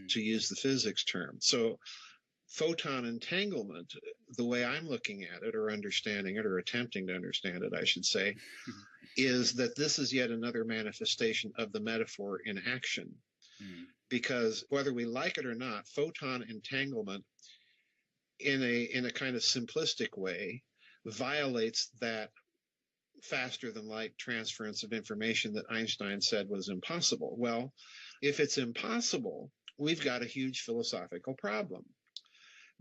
to use the physics term. So photon entanglement, the way I'm looking at it or understanding it or attempting to understand it, I should say, is that this is yet another manifestation of the metaphor in action. Because whether we like it or not, photon entanglement in a kind of simplistic way violates that faster than light transference of information that Einstein said was impossible. Well, if it's impossible, we've got a huge philosophical problem,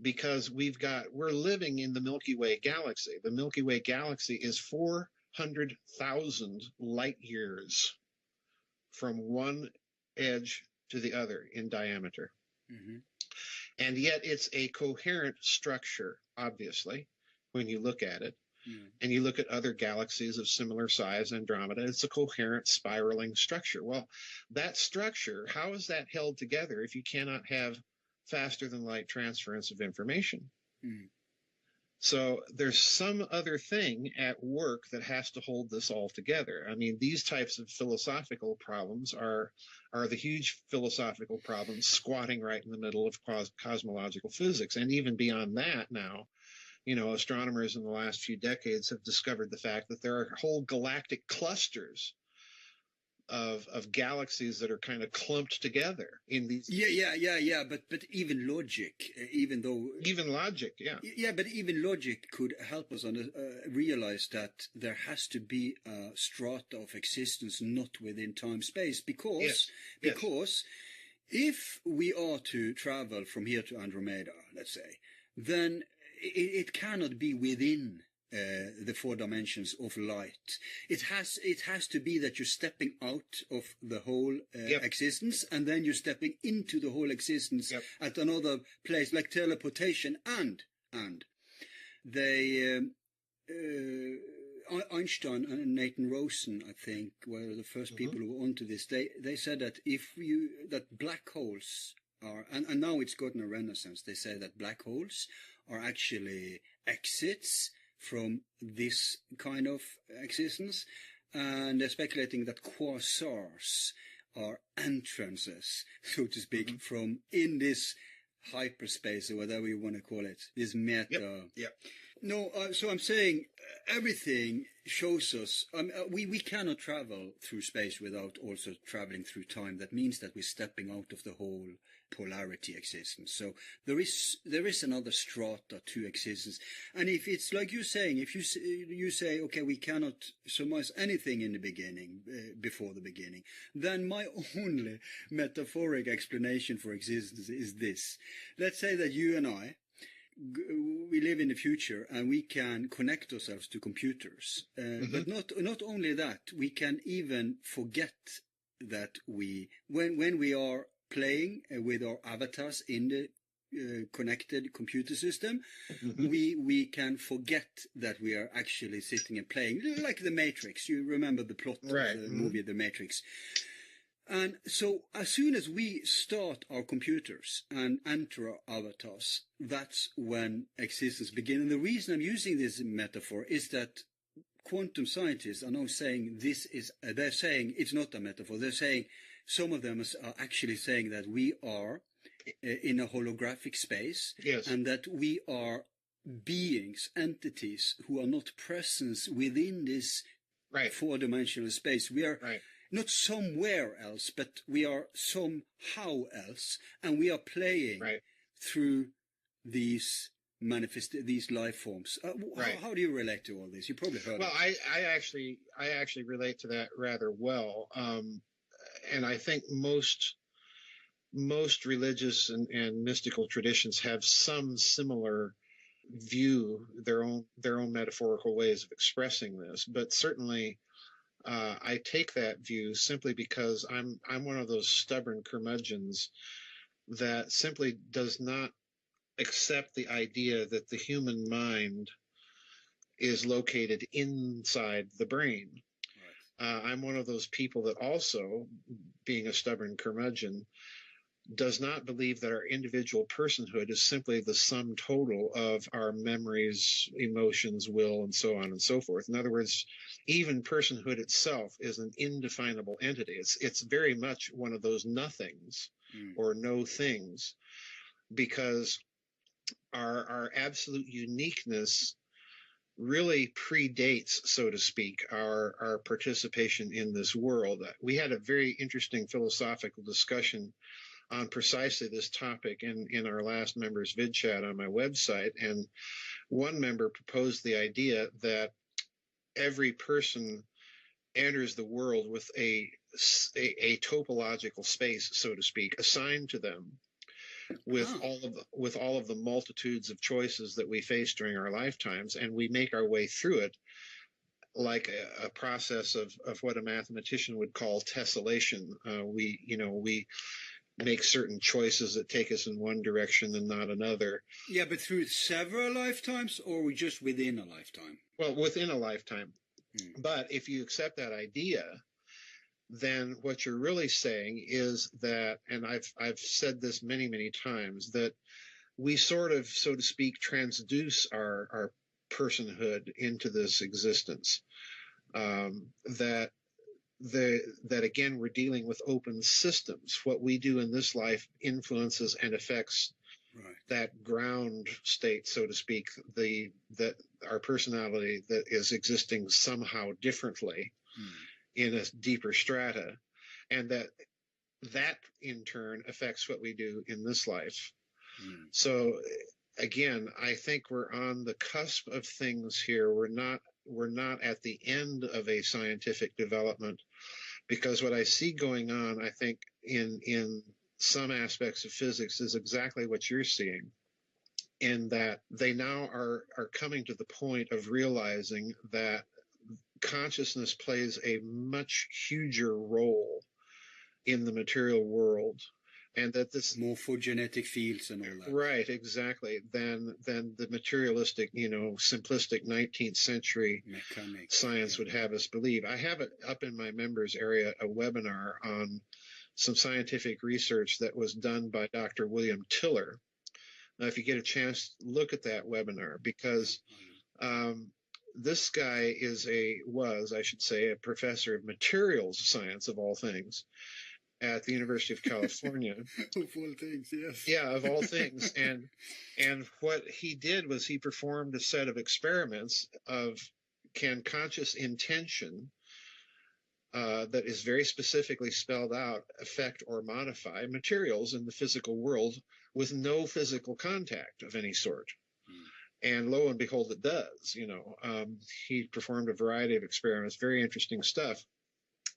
because we're living in the Milky Way galaxy. The Milky Way galaxy is 400,000 light years from one edge to the other in diameter. And yet it's a coherent structure, obviously, when you look at it. And you look at other galaxies of similar size, Andromeda, it's a coherent spiraling structure. Well, that structure, how is that held together if you cannot have faster than light transference of information? So there's some other thing at work that has to hold this all together. I mean, these types of philosophical problems are the huge philosophical problems squatting right in the middle of cosmological physics. And even beyond that now, astronomers in the last few decades have discovered the fact that there are whole galactic clusters of galaxies that are kind of clumped together in these. But even logic, even logic could help us realize that there has to be a strata of existence not within time space, because if we are to travel from here to Andromeda, let's say, then it cannot be within the 4 dimensions of light. It has to be that you're stepping out of the whole existence, and then you're stepping into the whole existence at another place, like teleportation. And they Einstein and Nathan Rosen, I think, were the first people who were onto this. They said that that black holes are, and now it's gotten a renaissance. They say that black holes are actually exits from this kind of existence, and they're speculating that quasars are entrances, so to speak, from in this hyperspace, or whatever you want to call it, this meta. So I'm saying everything shows us, we cannot travel through space without also traveling through time. That means that we're stepping out of the whole polarity existence. So there is another strata to existence. And if it's like you're saying, if you say, okay, we cannot surmise anything in the beginning, before the beginning, then my only metaphoric explanation for existence is this. Let's say that you and I, we live in the future and we can connect ourselves to computers. But not only that, we can even forget that when we are playing with our avatars in the connected computer system, we can forget that we are actually sitting and playing, like The Matrix. You remember the plot of the movie The Matrix. And so as soon as we start our computers and enter our avatars, that's when existence begins. And the reason I'm using this metaphor is that quantum scientists are now saying they're saying it's not a metaphor. They're saying, some of them are actually saying that we are in a holographic space, and that we are beings, entities who are not present within this 4-dimensional space. We are not somewhere else, but we are somehow else, and we are playing through these life forms. How do you relate to all this? You probably heard. Well, I actually relate to that rather well, and I think most religious and mystical traditions have some similar view, their own metaphorical ways of expressing this, but certainly. I take that view simply because I'm one of those stubborn curmudgeons that simply does not accept the idea that the human mind is located inside the brain. I'm one of those people that also, being a stubborn curmudgeon, does not believe that our individual personhood is simply the sum total of our memories, emotions, will, and so on and so forth. In other words, even personhood itself is an indefinable entity. It's very much one of those nothings or know things, because our absolute uniqueness really predates, so to speak, our participation in this world. We had a very interesting philosophical discussion on precisely this topic in our last members vid chat on my website, and one member proposed the idea that every person enters the world with a topological space, so to speak, assigned to them, with all of the multitudes of choices that we face during our lifetimes, and we make our way through it like a process of what a mathematician would call tessellation. We make certain choices that take us in one direction and not another. Yeah, but through several lifetimes, or just within a lifetime? Well, within a lifetime. But if you accept that idea, then what you're really saying is that, and I've said this many, many times, that we sort of, so to speak, transduce our personhood into this existence. That again, we're dealing with open systems. What we do in this life influences and affects that ground state, so to speak, that our personality that is existing somehow differently in a deeper strata, and that in turn affects what we do in this life. So again, I think we're on the cusp of things here. We're not at the end of a scientific development, because what I see going on, I think, in some aspects of physics is exactly what you're seeing, in that they now are coming to the point of realizing that consciousness plays a much huger role in the material world, and that this morphogenetic fields and all that, right, exactly, than the materialistic, simplistic 19th century science would have us believe. I have it up in my members area, a webinar on some scientific research that was done by Dr. William Tiller. Now, if you get a chance, look at that webinar, because this guy was a professor of materials science, of all things, at the University of California. Of all things, yes. Yeah, of all things. And what he did was he performed a set of experiments of, can conscious intention that is very specifically spelled out affect or modify materials in the physical world with no physical contact of any sort? And lo and behold, it does. He performed a variety of experiments, very interesting stuff.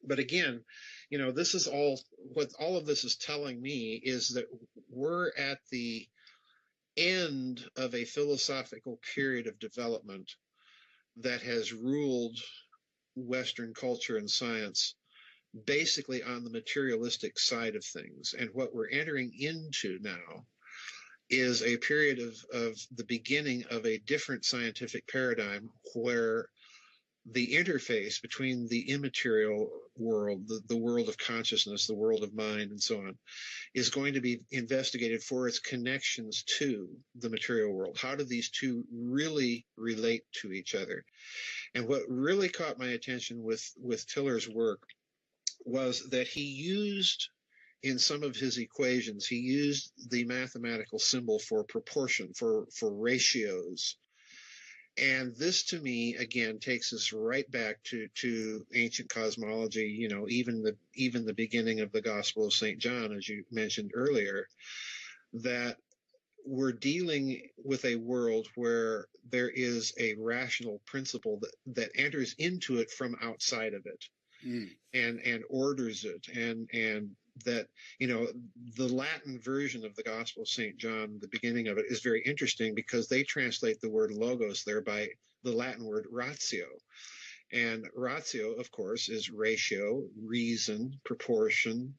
But again, this is what all of this is telling me is that we're at the end of a philosophical period of development that has ruled Western culture and science basically on the materialistic side of things. And what we're entering into now is a period of the beginning of a different scientific paradigm, where the interface between the immaterial world, the world of consciousness, the world of mind, and so on, is going to be investigated for its connections to the material world. How do these two really relate to each other? And what really caught my attention with Tiller's work was that he used, in some of his equations, he used the mathematical symbol for proportion, for ratios. And this, to me, again, takes us right back to ancient cosmology, even the beginning of the Gospel of St. John, as you mentioned earlier, that we're dealing with a world where there is a rational principle that enters into it from outside of it and orders it, and that, the Latin version of the Gospel of St. John, the beginning of it, is very interesting, because they translate the word logos there by the Latin word ratio. And ratio, of course, is ratio, reason, proportion.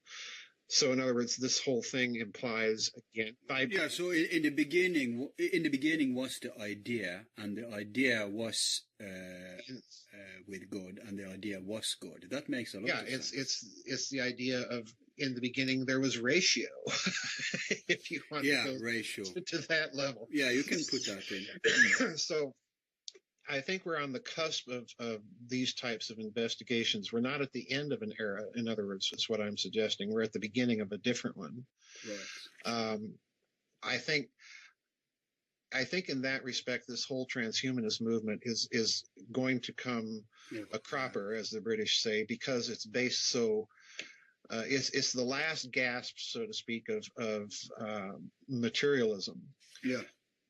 So in other words, this whole thing implies, again, so in the beginning was the idea, and the idea was with God, and the idea was God. That makes a lot of sense. It's the idea of, in the beginning there was ratio. If you want to go ratio to that level. Yeah, you can put that in. So I think we're on the cusp of these types of investigations. We're not at the end of an era. In other words, is what I'm suggesting. We're at the beginning of a different one. Right. I think in that respect, this whole transhumanist movement is going to come a cropper, as the British say, because it's based so. It's the last gasp, so to speak, of materialism. Yeah.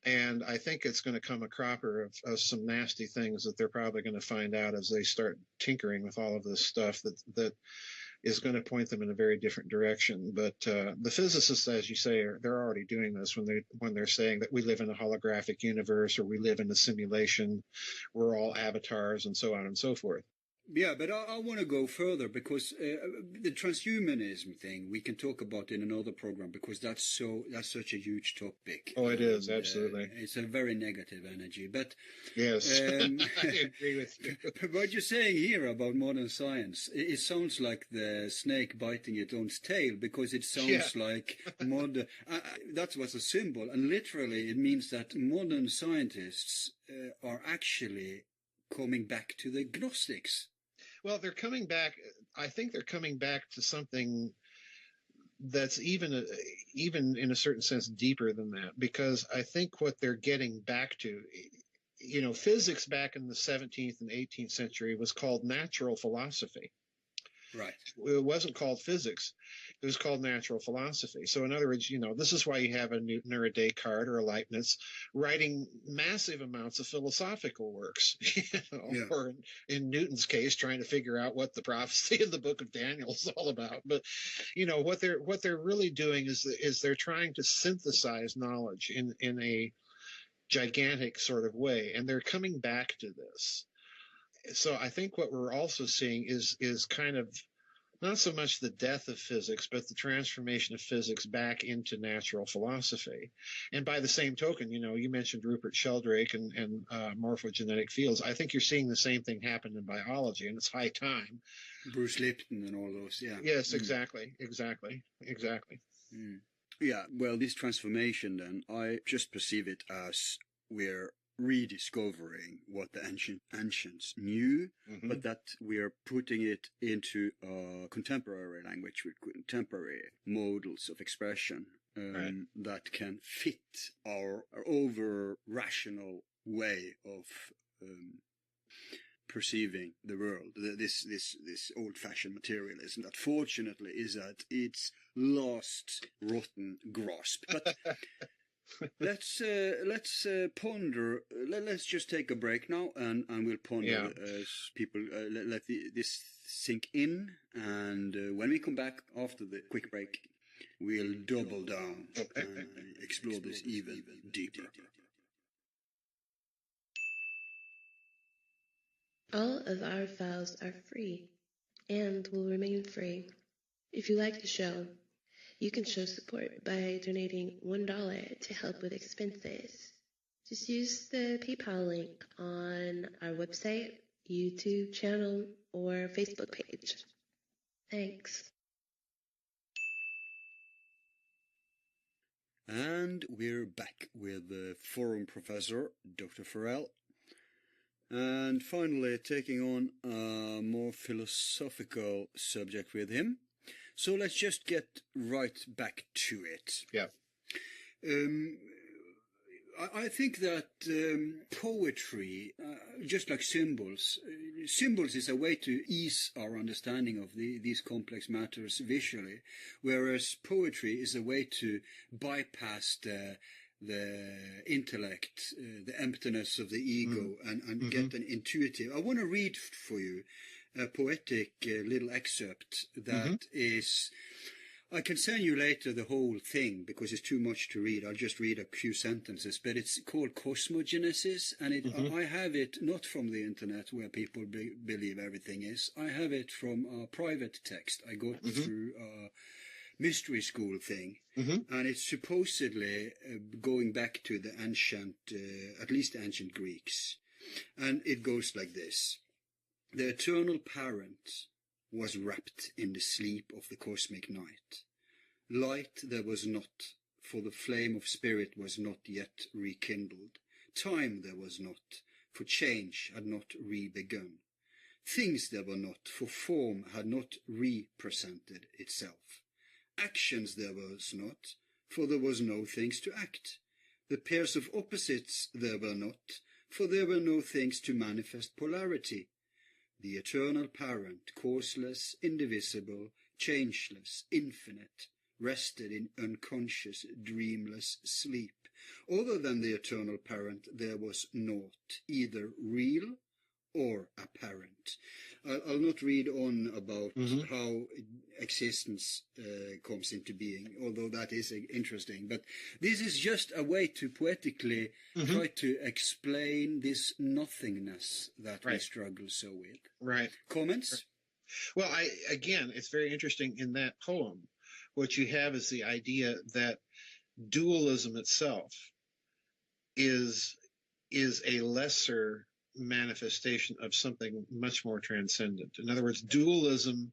And I think it's going to come a cropper of some nasty things that they're probably going to find out as they start tinkering with all of this stuff that is going to point them in a very different direction. But the physicists, as you say, they're already doing this when they're saying that we live in a holographic universe or we live in a simulation, we're all avatars, and so on and so forth. Yeah, but I want to go further, because the transhumanism thing we can talk about in another program, because that's such a huge topic. Oh, it is, absolutely. It's a very negative energy, but yes, I agree with you. What you're saying here about modern science, it sounds like the snake biting its own tail, because it sounds like modern. That was a symbol, and literally it means that modern scientists are actually coming back to the Gnostics. Well, they're coming back. I think they're coming back to something that's even in a certain sense deeper than that, because I think what they're getting back to, physics back in the 17th and 18th century was called natural philosophy. Right. It wasn't called physics. It was called natural philosophy. So in other words, this is why you have a Newton or a Descartes or a Leibniz writing massive amounts of philosophical works, or in Newton's case, trying to figure out what the prophecy in the book of Daniel is all about. But, what they're really doing is they're trying to synthesize knowledge in a gigantic sort of way. And they're coming back to this. So I think what we're also seeing is kind of not so much the death of physics, but the transformation of physics back into natural philosophy. And by the same token, you mentioned Rupert Sheldrake and morphogenetic fields. I think you're seeing the same thing happen in biology, and it's high time. Bruce Lipton and all those, yeah. Yes, exactly. Mm. Yeah, well, this transformation then, I just perceive it as we're rediscovering what the ancients knew, but that we are putting it into contemporary language with contemporary models of expression that can fit our over-rational way of perceiving the world. This old-fashioned materialism that fortunately is at its last rotten grasp. But let's ponder. Let's just take a break now, and we'll ponder as people let this sink in. And when we come back after the quick break, we'll double down and explore this even deeper. All of our files are free and will remain free. If you like the show, you can show support by donating $1 to help with expenses. Just use the PayPal link on our website, YouTube channel, or Facebook page. Thanks. And we're back with the forum professor, Dr. Farrell. And finally, taking on a more philosophical subject with him. So let's just get right back to it. Yeah. I think that poetry, just like symbols is a way to ease our understanding of these complex matters visually, whereas poetry is a way to bypass the intellect, the emptiness of the ego, and get an intuitive. I want to read for you a poetic little excerpt that is. I can send you later the whole thing because it's too much to read. I'll just read a few sentences, but it's called Cosmogenesis, and I have it not from the internet where people believe everything is. I have it from a private text I got through a mystery school thing, and it's supposedly going back to the ancient, at least the ancient Greeks, and it goes like this. The eternal parent was wrapped in the sleep of the cosmic night. Light there was not, for the flame of spirit was not yet rekindled. Time there was not, for change had not re-begun. Things there were not, for form had not re-presented itself. Actions there was not, for there was no things to act. The pairs of opposites there were not, for there were no things to manifest polarity. The eternal parent, causeless, indivisible, changeless, infinite, rested in unconscious, dreamless sleep. Other than the eternal parent there was naught, either real or apparent. I'll not read on about how existence comes into being, although that is interesting. But this is just a way to poetically try to explain this nothingness that we struggle so with. Right. Comments? Well, again, it's very interesting in that poem. What you have is the idea that dualism itself is a lesser manifestation of something much more transcendent. In other words, dualism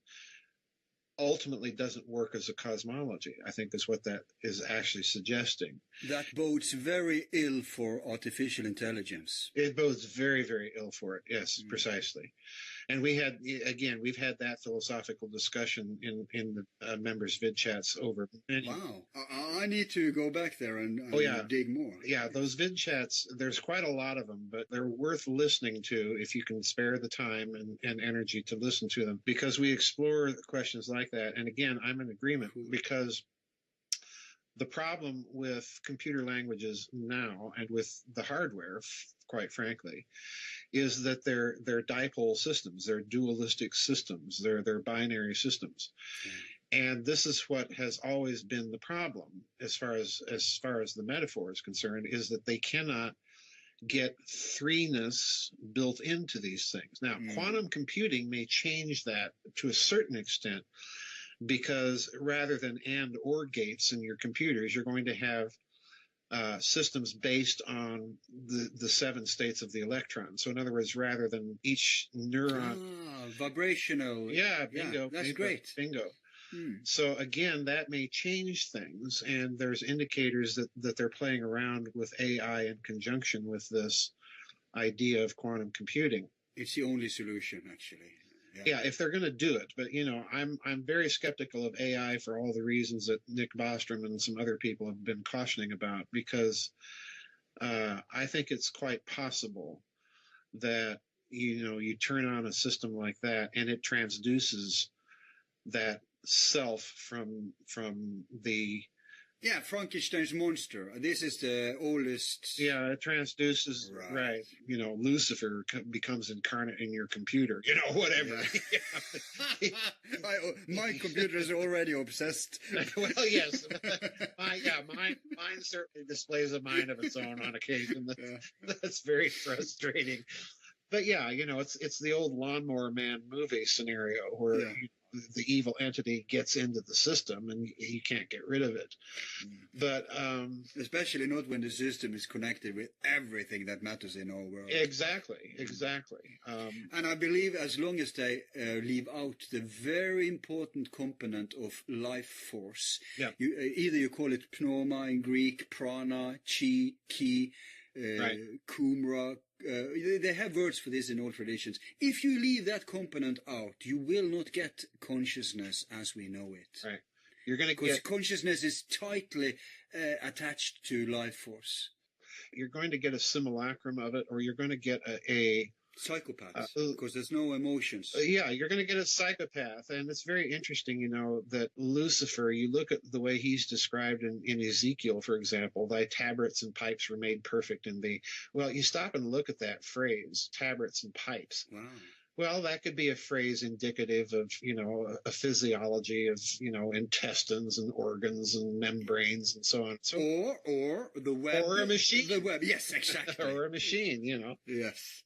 ultimately doesn't work as a cosmology. I think that's what that is actually suggesting. That bodes very ill for artificial intelligence. It bodes very, very ill for it. Yes, precisely. And we've had that philosophical discussion in the members' vid chats over many. Wow. I need to go back there and dig more. Yeah, those vid chats, there's quite a lot of them, but they're worth listening to if you can spare the time and energy to listen to them, because we explore questions like that. And again, I'm in agreement, because the problem with computer languages now and with the hardware, quite frankly, is that they're dipole systems, they're dualistic systems, they're binary systems. And this is what has always been the problem as far as the metaphor is concerned, is that they cannot get threeness built into these things. Now, quantum computing may change that to a certain extent, because rather than and or gates in your computers, you're going to have systems based on the 7 states of the electron. So in other words, rather than each neuron... vibrational. Yeah, bingo. That's bingo, great. Bingo. So again, that may change things, and there's indicators that they're playing around with AI in conjunction with this idea of quantum computing. It's the only solution, actually. Yeah, if they're going to do it. But, I'm very skeptical of AI for all the reasons that Nick Bostrom and some other people have been cautioning about, because I think it's quite possible that, you turn on a system like that and it transduces that self from the... Yeah, Frankenstein's monster. This is the oldest... Yeah, it transduces, right. Lucifer becomes incarnate in your computer, whatever. Yeah. My computer is already obsessed. Well, yes. Mine certainly displays a mind of its own on occasion. That's very frustrating. But yeah, it's the old Lawnmower Man movie scenario where the evil entity gets into the system and you can't get rid of it. But especially not when the system is connected with everything that matters in our world. Exactly. And I believe as long as they leave out the very important component of life force, either you call it pneuma in Greek, prana, chi, ki, kumra. They have words for this in all traditions. If you leave that component out, you will not get consciousness as we know it. Right. You're going to get... consciousness is tightly attached to life force. You're going to get a simulacrum of it, or you're going to get a psychopath, because there's no emotions. You're going to get a psychopath. And it's very interesting, that Lucifer, you look at the way he's described in Ezekiel, for example, thy tabrets and pipes were made perfect in thee. Well, you stop and look at that phrase, tabrets and pipes. Wow. Well, that could be a phrase indicative of, a physiology of, intestines and organs and membranes and so on. So, or the web. Or a machine. The web, yes, exactly. Or a machine, Yes.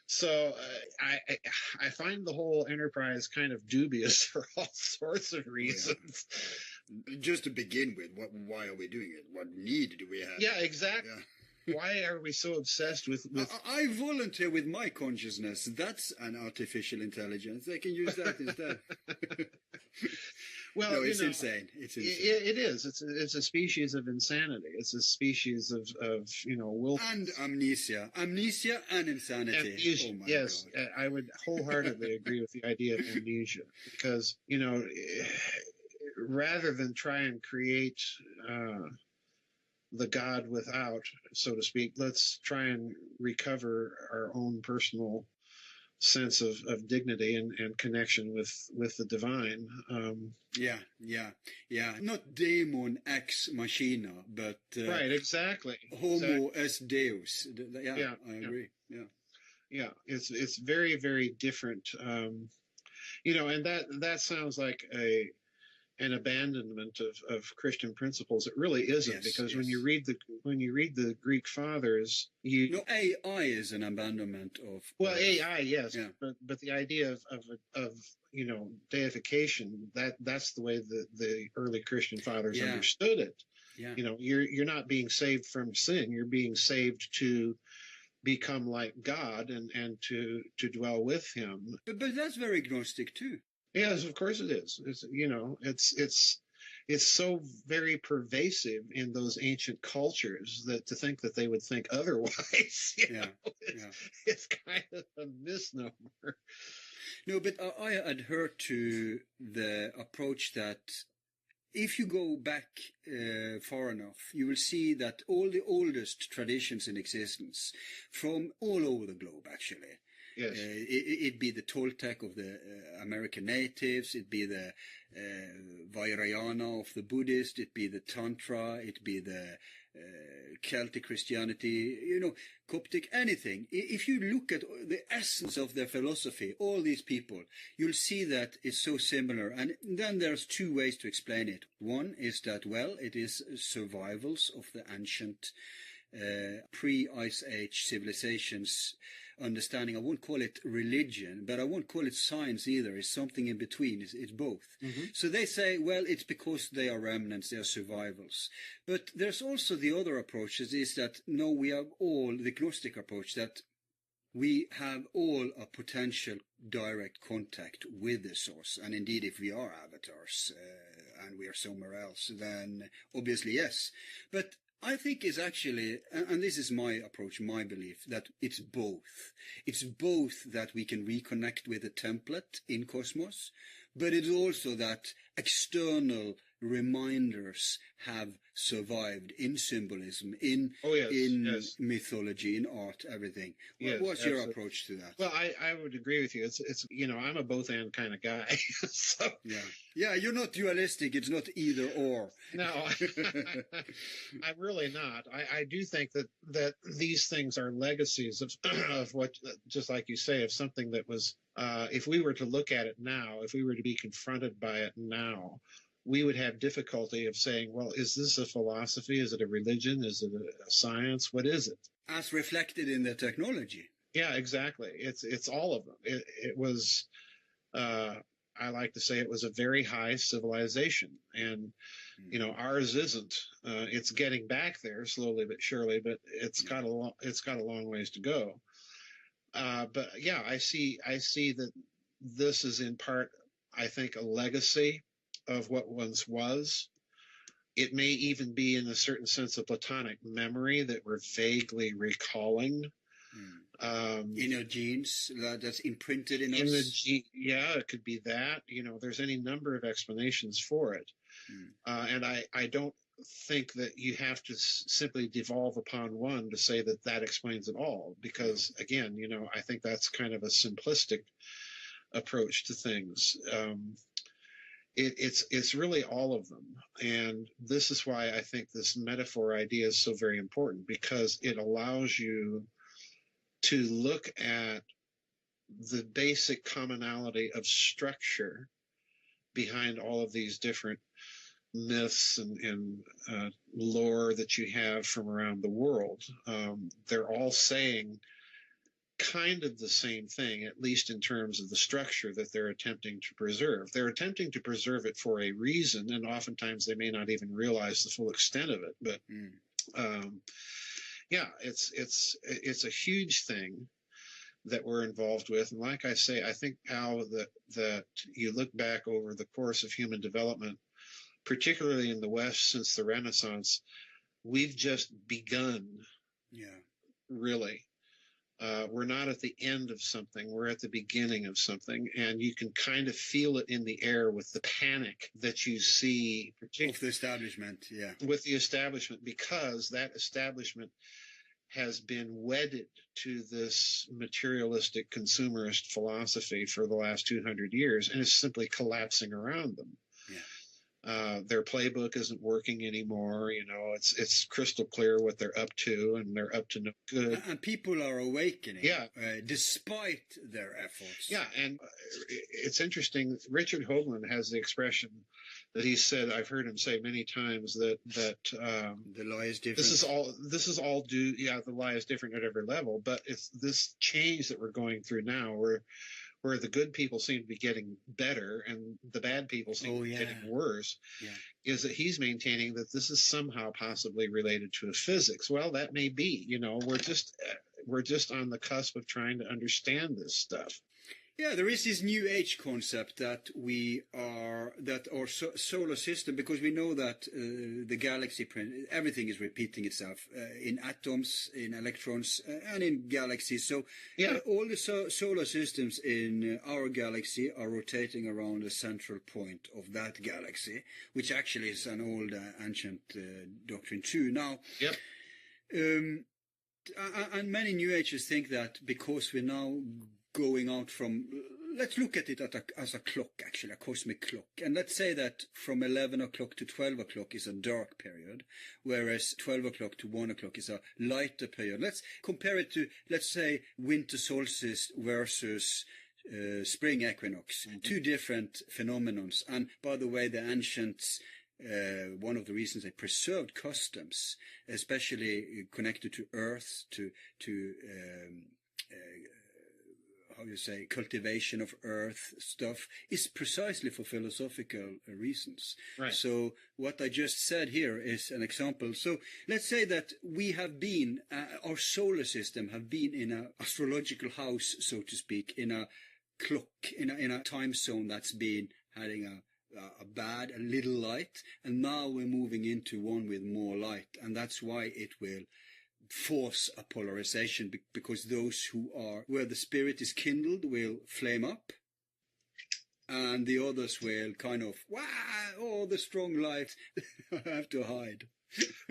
So I find the whole enterprise kind of dubious for all sorts of reasons. Yeah. Just to begin with, why are we doing it? What need do we have? Yeah, exactly. Yeah. Why are we so obsessed with... I volunteer with my consciousness. That's an artificial intelligence. They can use that instead. Well, No, it's insane. It's insane. It is. It's a species of insanity. It's a species of will and amnesia and insanity. Amnesia. Oh my Yes, God. I would wholeheartedly agree with the idea of amnesia, because rather than try and create the God without, so to speak, let's try and recover our own personal sense of dignity and connection with the divine. Yeah. Not daemon ex machina, but right, exactly. Homo es Deus. Yeah, I agree. Yeah, it's very, very different. And that sounds like an abandonment of Christian principles. It really isn't, Yes, because yes. when you read the Greek fathers, AI is an abandonment of AI, yes, yeah. but the idea of deification, that's the way the early Christian fathers understood it. Yeah. You're not being saved from sin; you're being saved to become like God and to dwell with Him. But that's very Gnostic too. Yes, of course it is. It's so very pervasive in those ancient cultures that to think that they would think otherwise, it's kind of a misnomer. No, but I adhere to the approach that if you go back far enough, you will see that all the oldest traditions in existence from all over the globe, actually, yes. It'd be the Toltec of the American natives, it'd be the Vajrayana of the Buddhist, it'd be the Tantra, it'd be the Celtic Christianity, Coptic, anything. If you look at the essence of their philosophy, all these people, you'll see that it's so similar. And then there's two ways to explain it. One is that, well, it is survivals of the ancient pre-Ice Age civilizations understanding. I won't call it religion, but I won't call it science either. It's something in between. It's both. Mm-hmm. So they say, well, it's because they are remnants, they are survivals. But there's also the other approaches, is that, no, we have all, the Gnostic approach, that we have all a potential direct contact with the source. And indeed, if we are avatars and we are somewhere else, then obviously yes. But I think it's actually, and this is my approach, my belief, that it's both. It's both that we can reconnect with a template in cosmos, but it's also that external reminders have survived in symbolism, in mythology, in art, everything. Yes, what's your approach to that? Well, I would agree with you. It's I'm a both and kind of guy. So yeah, you're not dualistic. It's not either or. No, I'm really not. I do think that these things are legacies of what, just like you say, of something that was. If we were to look at it now, if we were to be confronted by it now, we would have difficulty of saying, well, is this a philosophy? Is it a religion? Is it a science? What is it? As reflected in the technology. Yeah, exactly. It's all of them. It was, I like to say, it was a very high civilization, and ours isn't. It's getting back there slowly but surely, but it's got a long ways to go. But yeah, I see that this is in part, I think, a legacy of what once was. It may even be in a certain sense a Platonic memory that we're vaguely recalling. In our genes, that's imprinted in us. Yeah, it could be that. There's any number of explanations for it. And I don't think that you have to simply devolve upon one to say that explains it all. Because, again, I think that's kind of a simplistic approach to things. It's really all of them. And this is why I think this metaphor idea is so very important, because it allows you to look at the basic commonality of structure behind all of these different myths and lore that you have from around the world. They're all saying kind of the same thing, at least in terms of the structure that they're attempting to preserve. They're attempting to preserve it for a reason, and oftentimes they may not even realize the full extent of it. But yeah, it's a huge thing, that we're involved with. And like I say, I think, Al, that you look back over the course of human development, particularly in the West since the Renaissance, we've just begun. Yeah. Really. We're not at the end of something. We're at the beginning of something. And you can kind of feel it in the air with the panic that you see, of the establishment, yeah. With the establishment, because that establishment has been wedded to this materialistic consumerist philosophy for the last 200 years and is simply collapsing around them. Yeah. Their playbook isn't working anymore. You know, it's crystal clear what they're up to, and they're up to no good. And people are awakening, yeah, despite their efforts. Yeah, and it's interesting. Richard Hoagland has the expression that he said, I've heard him say many times, that the lie is different. This is all due. Yeah, the lie is different at every level, but it's this change that we're going through now, where the good people seem to be getting better and the bad people seem to be getting worse, is that he's maintaining that this is somehow possibly related to a physics. Well, that may be. You know, we're just on the cusp of trying to understand this stuff. Yeah, there is this new age concept that our solar system, because we know that the galaxy, everything is repeating itself in atoms, in electrons, and in galaxies. So all the solar systems in our galaxy are rotating around the central point of that galaxy, which actually is an old ancient doctrine too. Now, and many New Agers think that because we're now going out from, let's look at it as a clock, actually, a cosmic clock. And let's say that from 11 o'clock to 12 o'clock is a dark period, whereas 12 o'clock to 1 o'clock is a lighter period. Let's compare it to, let's say, winter solstice versus spring equinox, two different phenomenons. And by the way, the ancients, one of the reasons they preserved customs, especially connected to earth, to cultivation of earth stuff, is precisely for philosophical reasons. Right. So what I just said here is an example. So let's say that we have been, our solar system have been in an astrological house, so to speak, in a clock, in a time zone that's been having a little light, and now we're moving into one with more light, and that's why it will force a polarization, because those where the spirit is kindled will flame up, and the others will kind of, the strong light, I have to hide.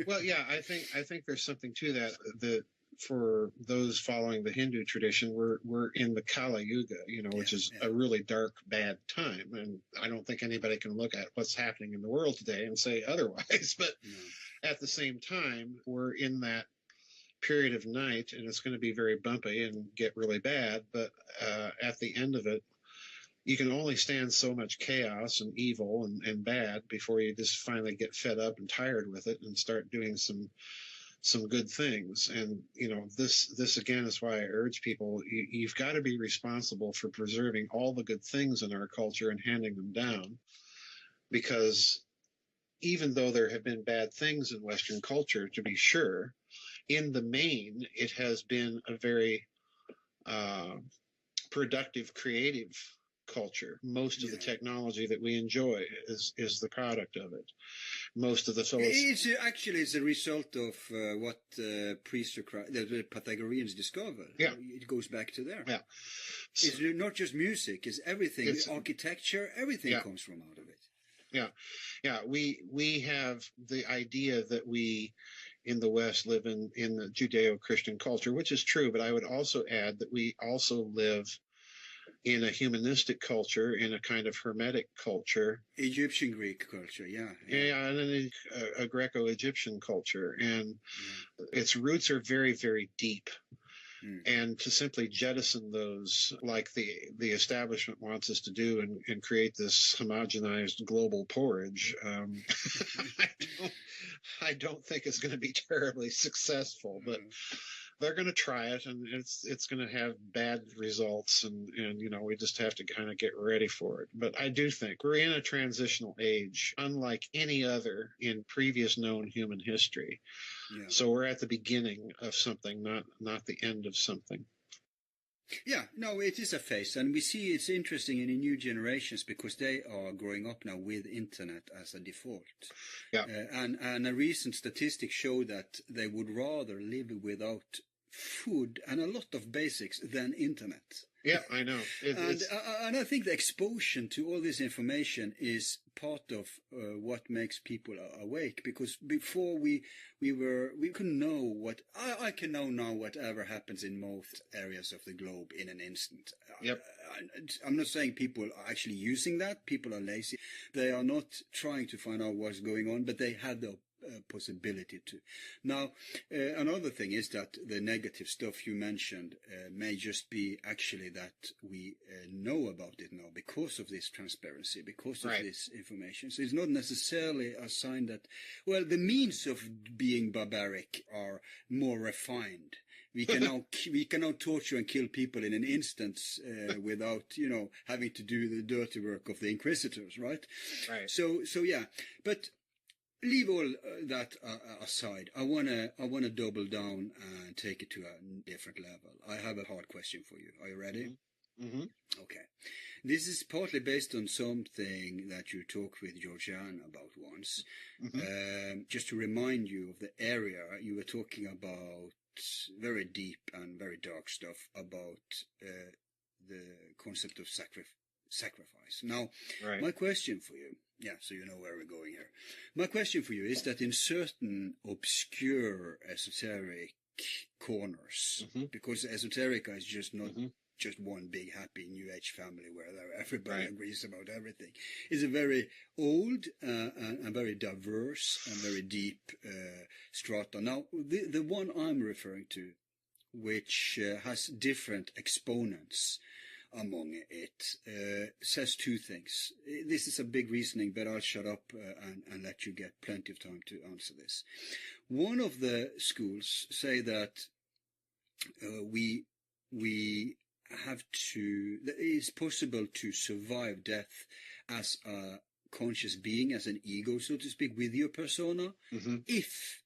Well, yeah, I think there's something to that for those following the Hindu tradition, we're in the Kali Yuga, which is a really dark, bad time, and I don't think anybody can look at what's happening in the world today and say otherwise. But at the same time, we're in that period of night, and it's going to be very bumpy and get really bad, but at the end of it, you can only stand so much chaos and evil and bad before you just finally get fed up and tired with it and start doing some good things. And this again is why I urge people, you've got to be responsible for preserving all the good things in our culture and handing them down, because even though there have been bad things in Western culture, to be sure, in the main, it has been a very productive, creative culture. Most of the technology that we enjoy is the product of it. Most of the it's a result of what the Pythagoreans discovered. Yeah. It goes back to there. Yeah. It's not just music, it's everything. It's architecture, everything comes from out of it. Yeah. Yeah. We have the idea that we in the West live in the Judeo-Christian culture, which is true, but I would also add that we also live in a humanistic culture, in a kind of hermetic culture. Egyptian Greek culture, yeah. And then a Greco-Egyptian culture. And its roots are very, very deep. And to simply jettison those, like the establishment wants us to do, and create this homogenized global porridge, I don't think it's going to be terribly successful. But they're going to try it, and it's going to have bad results, and we just have to kind of get ready for it. But I do think we're in a transitional age, unlike any other in previous known human history. Yeah. So we're at the beginning of something, not the end of something. Yeah, no, it is a phase, and we see it's interesting in the new generations because they are growing up now with internet as a default. Yeah. And a recent statistic showed that they would rather live without food and a lot of basics than internet. Yeah, I know. And I think the exposure to all this information is part of what makes people awake. Because before we couldn't know what I can know now whatever happens in most areas of the globe in an instant. Yep. I'm not saying people are actually using that. People are lazy. They are not trying to find out what's going on, but they have the possibility to. Now, another thing is that the negative stuff you mentioned may just be actually that we know about it now because of this transparency, because of this information. So it's not necessarily a sign that, well, the means of being barbaric are more refined. We can now torture and kill people in an instant without, having to do the dirty work of the inquisitors, right? Right. So yeah, but leave all that aside. I wanna double down and take it to a different level. I have a hard question for you. Are you ready? Mm-hmm. Okay. This is partly based on something that you talked with Georgiana about once. Mm-hmm. Just to remind you of the area, you were talking about very deep and very dark stuff about the concept of sacrifice. Now, my question for you, so you know where we're going here. My question for you is that in certain obscure esoteric corners, because esoterica is just not just one big happy New Age family where everybody agrees about everything. It's a very old and very diverse and very deep strata. Now, the one I'm referring to, which has different exponents among it, says two things. This is a big reasoning, but I'll shut up and let you get plenty of time to answer this. One of the schools say that we have to, it's possible to survive death as a conscious being, as an ego, so to speak, with your persona, if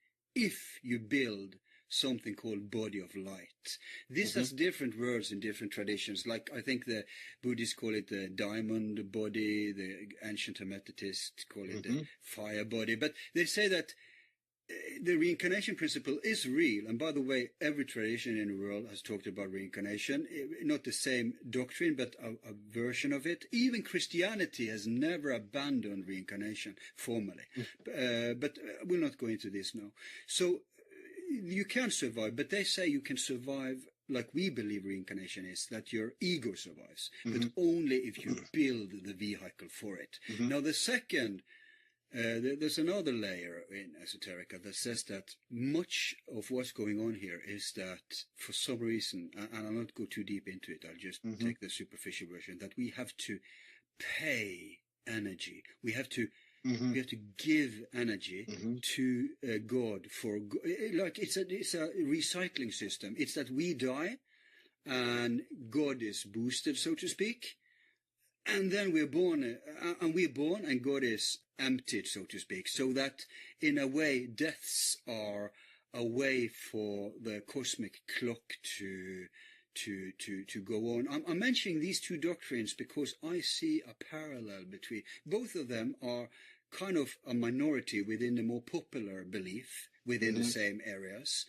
you build something called body of light. This has different words in different traditions. Like I think the Buddhists call it the diamond body, the ancient Hermetists call it the fire body. But they say that the reincarnation principle is real. And by the way, every tradition in the world has talked about reincarnation. Not the same doctrine, but a version of it. Even Christianity has never abandoned reincarnation formally. But we'll not go into this now. So you can survive, but they say you can survive like we believe reincarnation is, that your ego survives, but only if you build the vehicle for it. Now the second, there's another layer in esoterica that says that much of what's going on here is that for some reason, and I'll not go too deep into it, I'll just take the superficial version, that we have to pay energy. We have to give energy to God for like it's a recycling system. It's that we die and God is boosted, so to speak, and then we're born and God is emptied, so to speak. So that in a way deaths are a way for the cosmic clock to go on. I'm mentioning these two doctrines because I see a parallel between both of them. Are kind of a minority within the more popular belief within the same areas,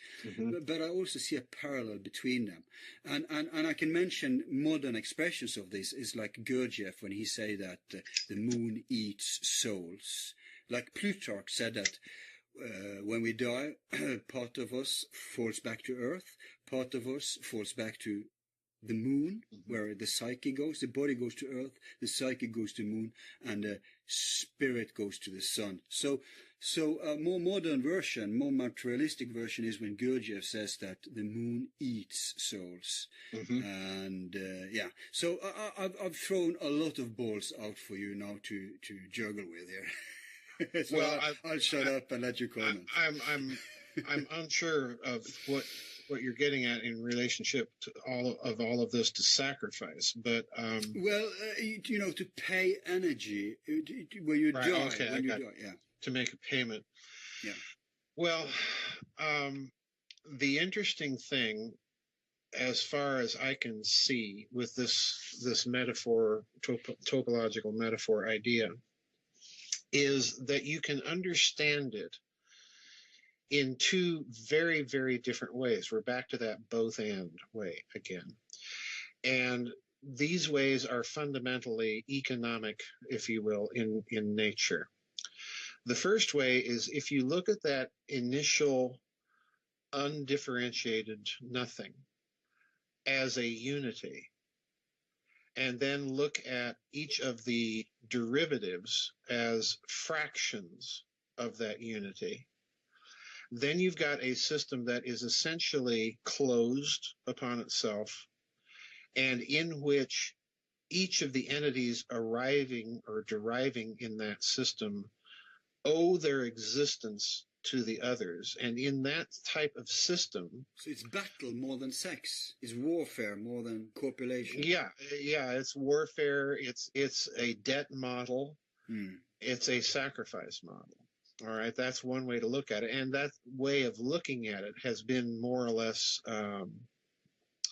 but I also see a parallel between them. And I can mention modern expressions of this is like Gurdjieff when he say that the moon eats souls. Like Plutarch said that when we die, part of us falls back to earth, part of us falls back to the moon, where the psyche goes, the body goes to earth, the psyche goes to the moon, and the spirit goes to the sun. So a more modern version, more materialistic version is when Gurdjieff says that the moon eats souls. And so I've thrown a lot of balls out for you now to juggle with here. So well, I'll shut up and let you comment. I'm unsure of what you're getting at in relationship to all of this to sacrifice, but to pay energy when you die. Okay, when you die, yeah, to make a payment. Yeah. Well, the interesting thing as far as I can see, with this metaphor, topological metaphor idea, is that you can understand it in two very, very different ways. We're back to that both and way again. And these ways are fundamentally economic, if you will, in nature. The first way is if you look at that initial undifferentiated nothing as a unity, and then look at each of the derivatives as fractions of that unity, then you've got a system that is essentially closed upon itself, and in which each of the entities arriving or deriving in that system owe their existence to the others. And in that type of system... So it's battle more than sex. It's warfare more than copulation. Yeah, it's warfare. It's a debt model. It's a sacrifice model. All right, that's one way to look at it. And that way of looking at it has been more or less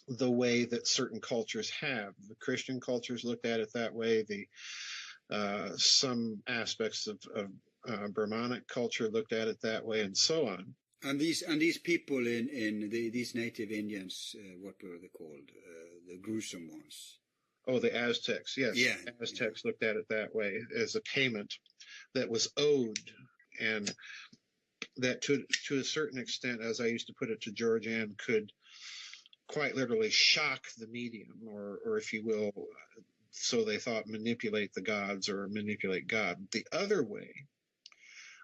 the way that certain cultures have. The Christian cultures looked at it that way. Some aspects of Brahmanic culture looked at it that way, and so on. And these people in these native Indians, what were they called? The gruesome ones. Oh, the Aztecs, yes. Yeah. Aztecs looked at it that way, as a payment that was owed, and that to a certain extent, as I used to put it to Georgianne, could quite literally shock the medium, or if you will, so they thought, manipulate the gods or manipulate God. The other way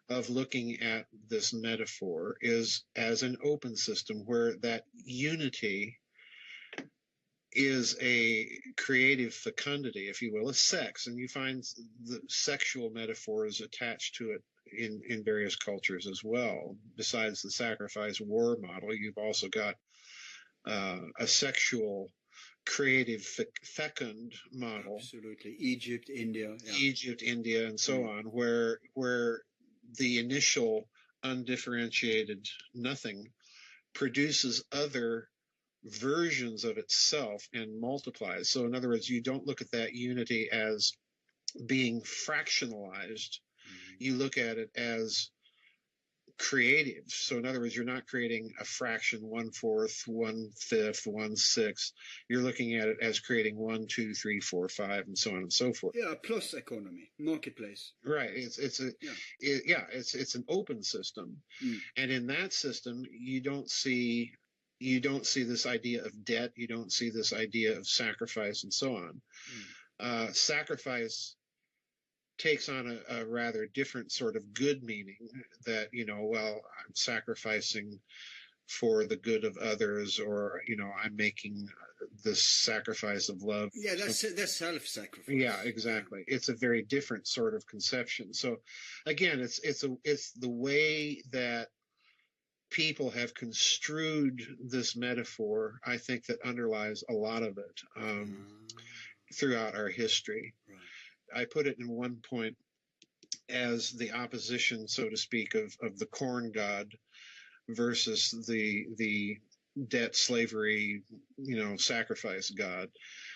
of looking at this metaphor is as an open system where that unity is a creative fecundity, if you will, a sex, and you find the sexual metaphors attached to it in various cultures as well. Besides the sacrifice war model, you've also got a sexual creative fecund model. Absolutely. Egypt, India. Yeah. Egypt, India, and so on, where the initial undifferentiated nothing produces other versions of itself and multiplies. So in other words, you don't look at that unity as being fractionalized. You look at it as creative. So in other words, you're not creating a fraction 1/4, 1/5, 1/6. You're looking at it as creating 1, 2, 3, 4, 5, and so on and so forth. Yeah, plus economy, marketplace. Right. It's an open system, and in that system, you don't see this idea of debt. You don't see this idea of sacrifice and so on. Sacrifice takes on a rather different sort of good meaning, that, I'm sacrificing for the good of others, or, I'm making this sacrifice of love. Yeah, that's self-sacrifice. Yeah, exactly. It's a very different sort of conception. So again, it's the way that people have construed this metaphor, I think, that underlies a lot of it throughout our history. Right. I put it in one point as the opposition, so to speak, of the corn god versus the debt, slavery, sacrifice god.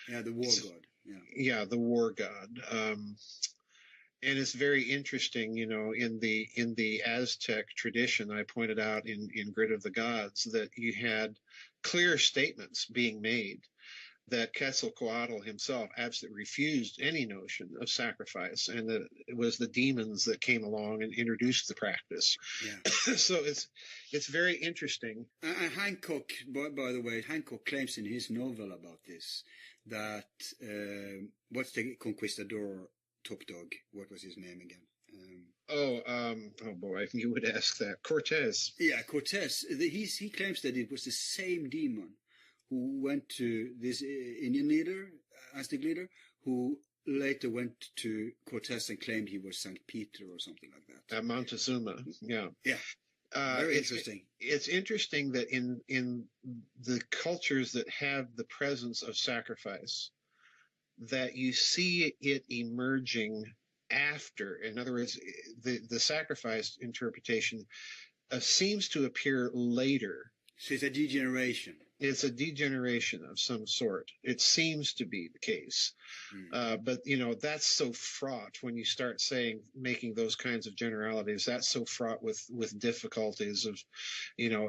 Yeah, the war god. Yeah, the war god. And it's very interesting, in the Aztec tradition, I pointed out in Grid of the Gods that you had clear statements being made that Quetzalcoatl himself absolutely refused any notion of sacrifice, and that it was the demons that came along and introduced the practice. Yeah. So it's very interesting. Hancock, by the way, Hancock claims in his novel about this that what's the conquistador top dog? What was his name again? Oh boy, you would ask that. Cortez. Yeah, Cortez. He claims that it was the same demon who went to this Indian leader, Aztec leader, who later went to Cortez and claimed he was St. Peter or something like that. Montezuma, yeah. Yeah, very interesting. It's interesting that in the cultures that have the presence of sacrifice, that you see it emerging after. In other words, the sacrifice interpretation seems to appear later. So it's a degeneration. It's a degeneration of some sort. It seems to be the case. But, that's so fraught when you start making those kinds of generalities. That's so fraught with difficulties of,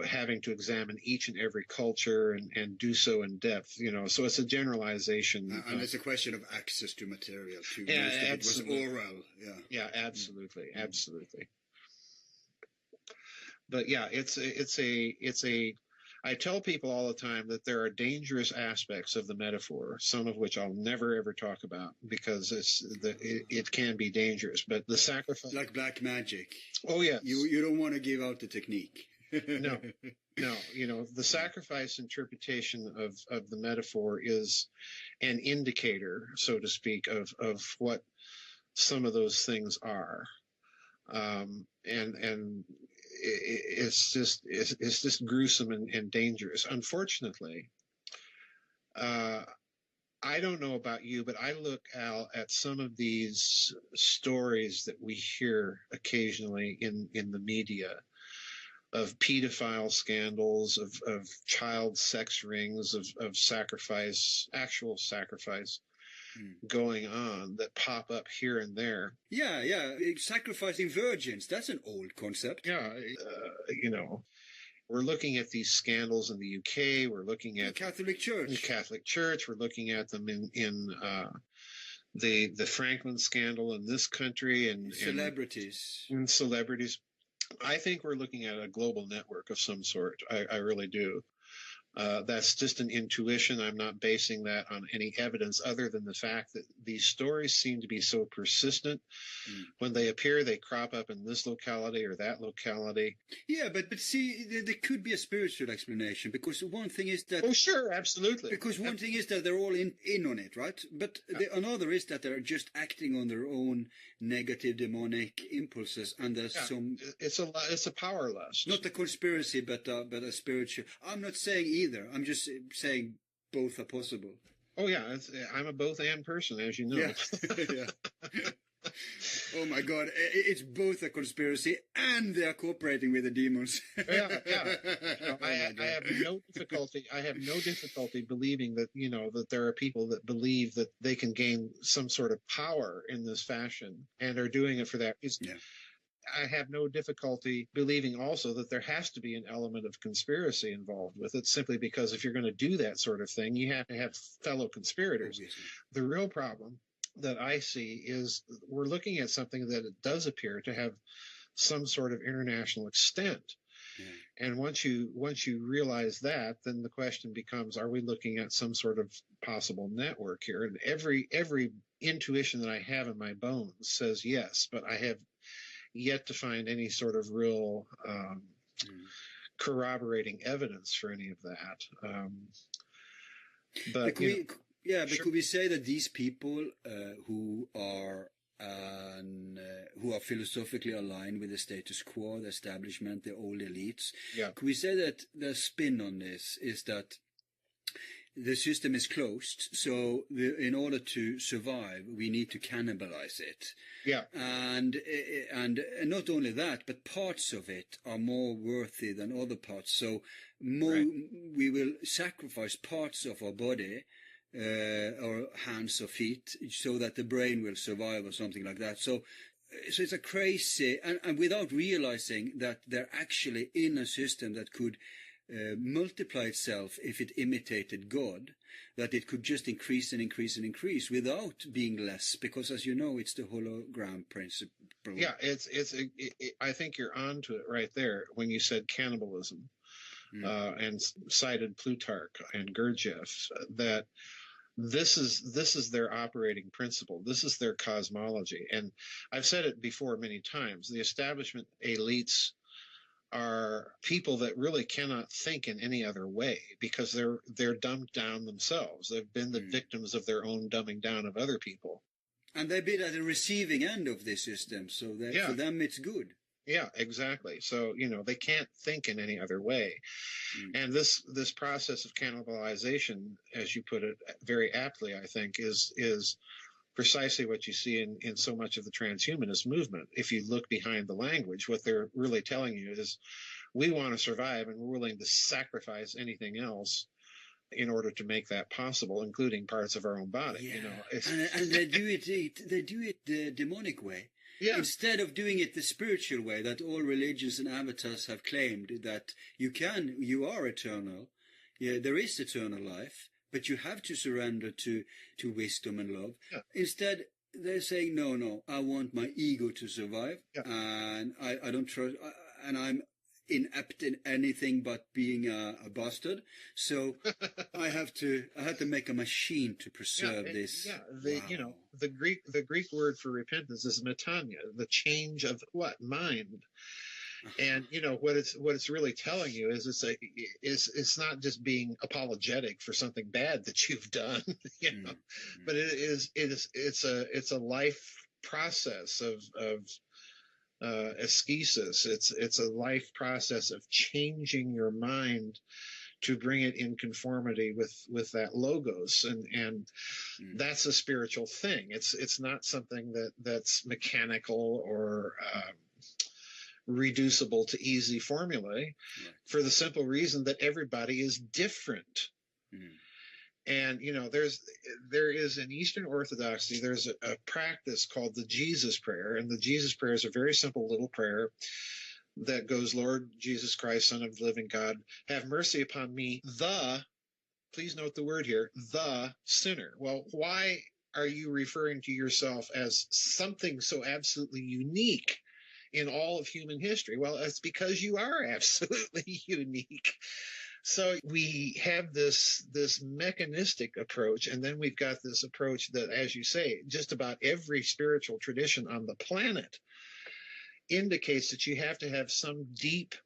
having to examine each and every culture and do so in depth, So it's a generalization. And it's a question of access to material, too. Yeah, Most of it was absolutely. oral. Yeah, absolutely. Absolutely. But yeah, I tell people all the time that there are dangerous aspects of the metaphor, some of which I'll never ever talk about because it can be dangerous. But the sacrifice, like black magic. Oh yes, you don't want to give out the technique. No, the sacrifice interpretation of the metaphor is an indicator, so to speak, of what some of those things are, and it's just gruesome and dangerous. Unfortunately, I don't know about you, but I look, Al, at some of these stories that we hear occasionally in the media of pedophile scandals, of child sex rings, of sacrifice, actual sacrifice going on that pop up here and there. Yeah. Sacrificing virgins, that's an old concept. Yeah, we're looking at these scandals in the UK. We're looking at the Catholic Church. We're looking at them in the Franklin scandal in this country and celebrities. And celebrities. I think we're looking at a global network of some sort. I really do. That's just an intuition. I'm not basing that on any evidence other than the fact that these stories seem to be so persistent. When they appear, they crop up in this locality or that locality. Yeah, but see, there could be a spiritual explanation, because one thing is that... Oh, sure, absolutely. Because one thing is that they're all in on it, right? But another is that they're just acting on their own negative demonic impulses, and there's some... It's a power lust. Not a conspiracy, but a spiritual... I'm not saying either. I'm just saying both are possible. Oh, yeah. I'm a both-and person, as you know. Yeah. Oh, my God. It's both a conspiracy and they're cooperating with the demons. Yeah. I have no difficulty. I have no difficulty believing that, that there are people that believe that they can gain some sort of power in this fashion and are doing it for that reason. Yeah. I have no difficulty believing also that there has to be an element of conspiracy involved with it, simply because if you're going to do that sort of thing, you have to have fellow conspirators. Obviously. The real problem that I see is we're looking at something that it does appear to have some sort of international extent. Yeah. And once you realize that, then the question becomes, are we looking at some sort of possible network here? And every intuition that I have in my bones says yes, but I have yet to find any sort of real corroborating evidence for any of that. But could we say that these people who are philosophically aligned with the status quo, the establishment, the old elites, could we say that the spin on this is that the system is closed, so in order to survive, we need to cannibalize it. Yeah. And not only that, but parts of it are more worthy than other parts. So we will sacrifice parts of our body, or hands or feet, so that the brain will survive or something like that. So it's a crazy, and without realizing that they're actually in a system that could multiply itself if it imitated God, that it could just increase and increase and increase without being less, because as you know, it's the hologram principle. Yeah, I think you're onto it right there when you said cannibalism, and cited Plutarch and Gurdjieff, that this is their operating principle. This is their cosmology. And I've said it before many times, the establishment elites are people that really cannot think in any other way, because they're dumbed down themselves. They've been the victims of their own dumbing down of other people. And they've been at the receiving end of this system, so for them it's good. Yeah, exactly. So, they can't think in any other way. And this process of cannibalization, as you put it very aptly, I think, is precisely what you see in so much of the transhumanist movement. If you look behind the language, what they're really telling you is, we want to survive and we're willing to sacrifice anything else in order to make that possible, including parts of our own body. Yeah. You know, And they do it the demonic way. yeah, Instead of doing it the spiritual way that all religions and avatars have claimed, that you are eternal, yeah, there is eternal life, but you have to surrender to wisdom and love. Yeah. Instead, they're saying, no, I want my ego to survive, Yeah. and I don't trust, and I'm inept in anything but being a bastard. So I had to make a machine to preserve this. Yeah, Wow. you know, the Greek word for repentance is metania, the change of what? Mind. And you know what it's really telling you is it's not just being apologetic for something bad that you've done, you know, but it's a life process of ascesis. It's a life process of changing your mind to bring it in conformity with that logos, and that's a spiritual thing. It's not something that's mechanical or reducible to easy formulae, for the simple reason that everybody is different. And you know, there is in Eastern Orthodoxy, there's a practice called the Jesus prayer, and the Jesus prayer is a very simple little prayer that goes, Lord Jesus Christ, Son of the living God, have mercy upon me, please note the word here, the sinner. Well, why are you referring to yourself as something so absolutely unique in all of human history? Well, it's because you are absolutely unique. So we have this mechanistic approach, and then we've got this approach that, as you say, just about every spiritual tradition on the planet indicates that you have to have some deep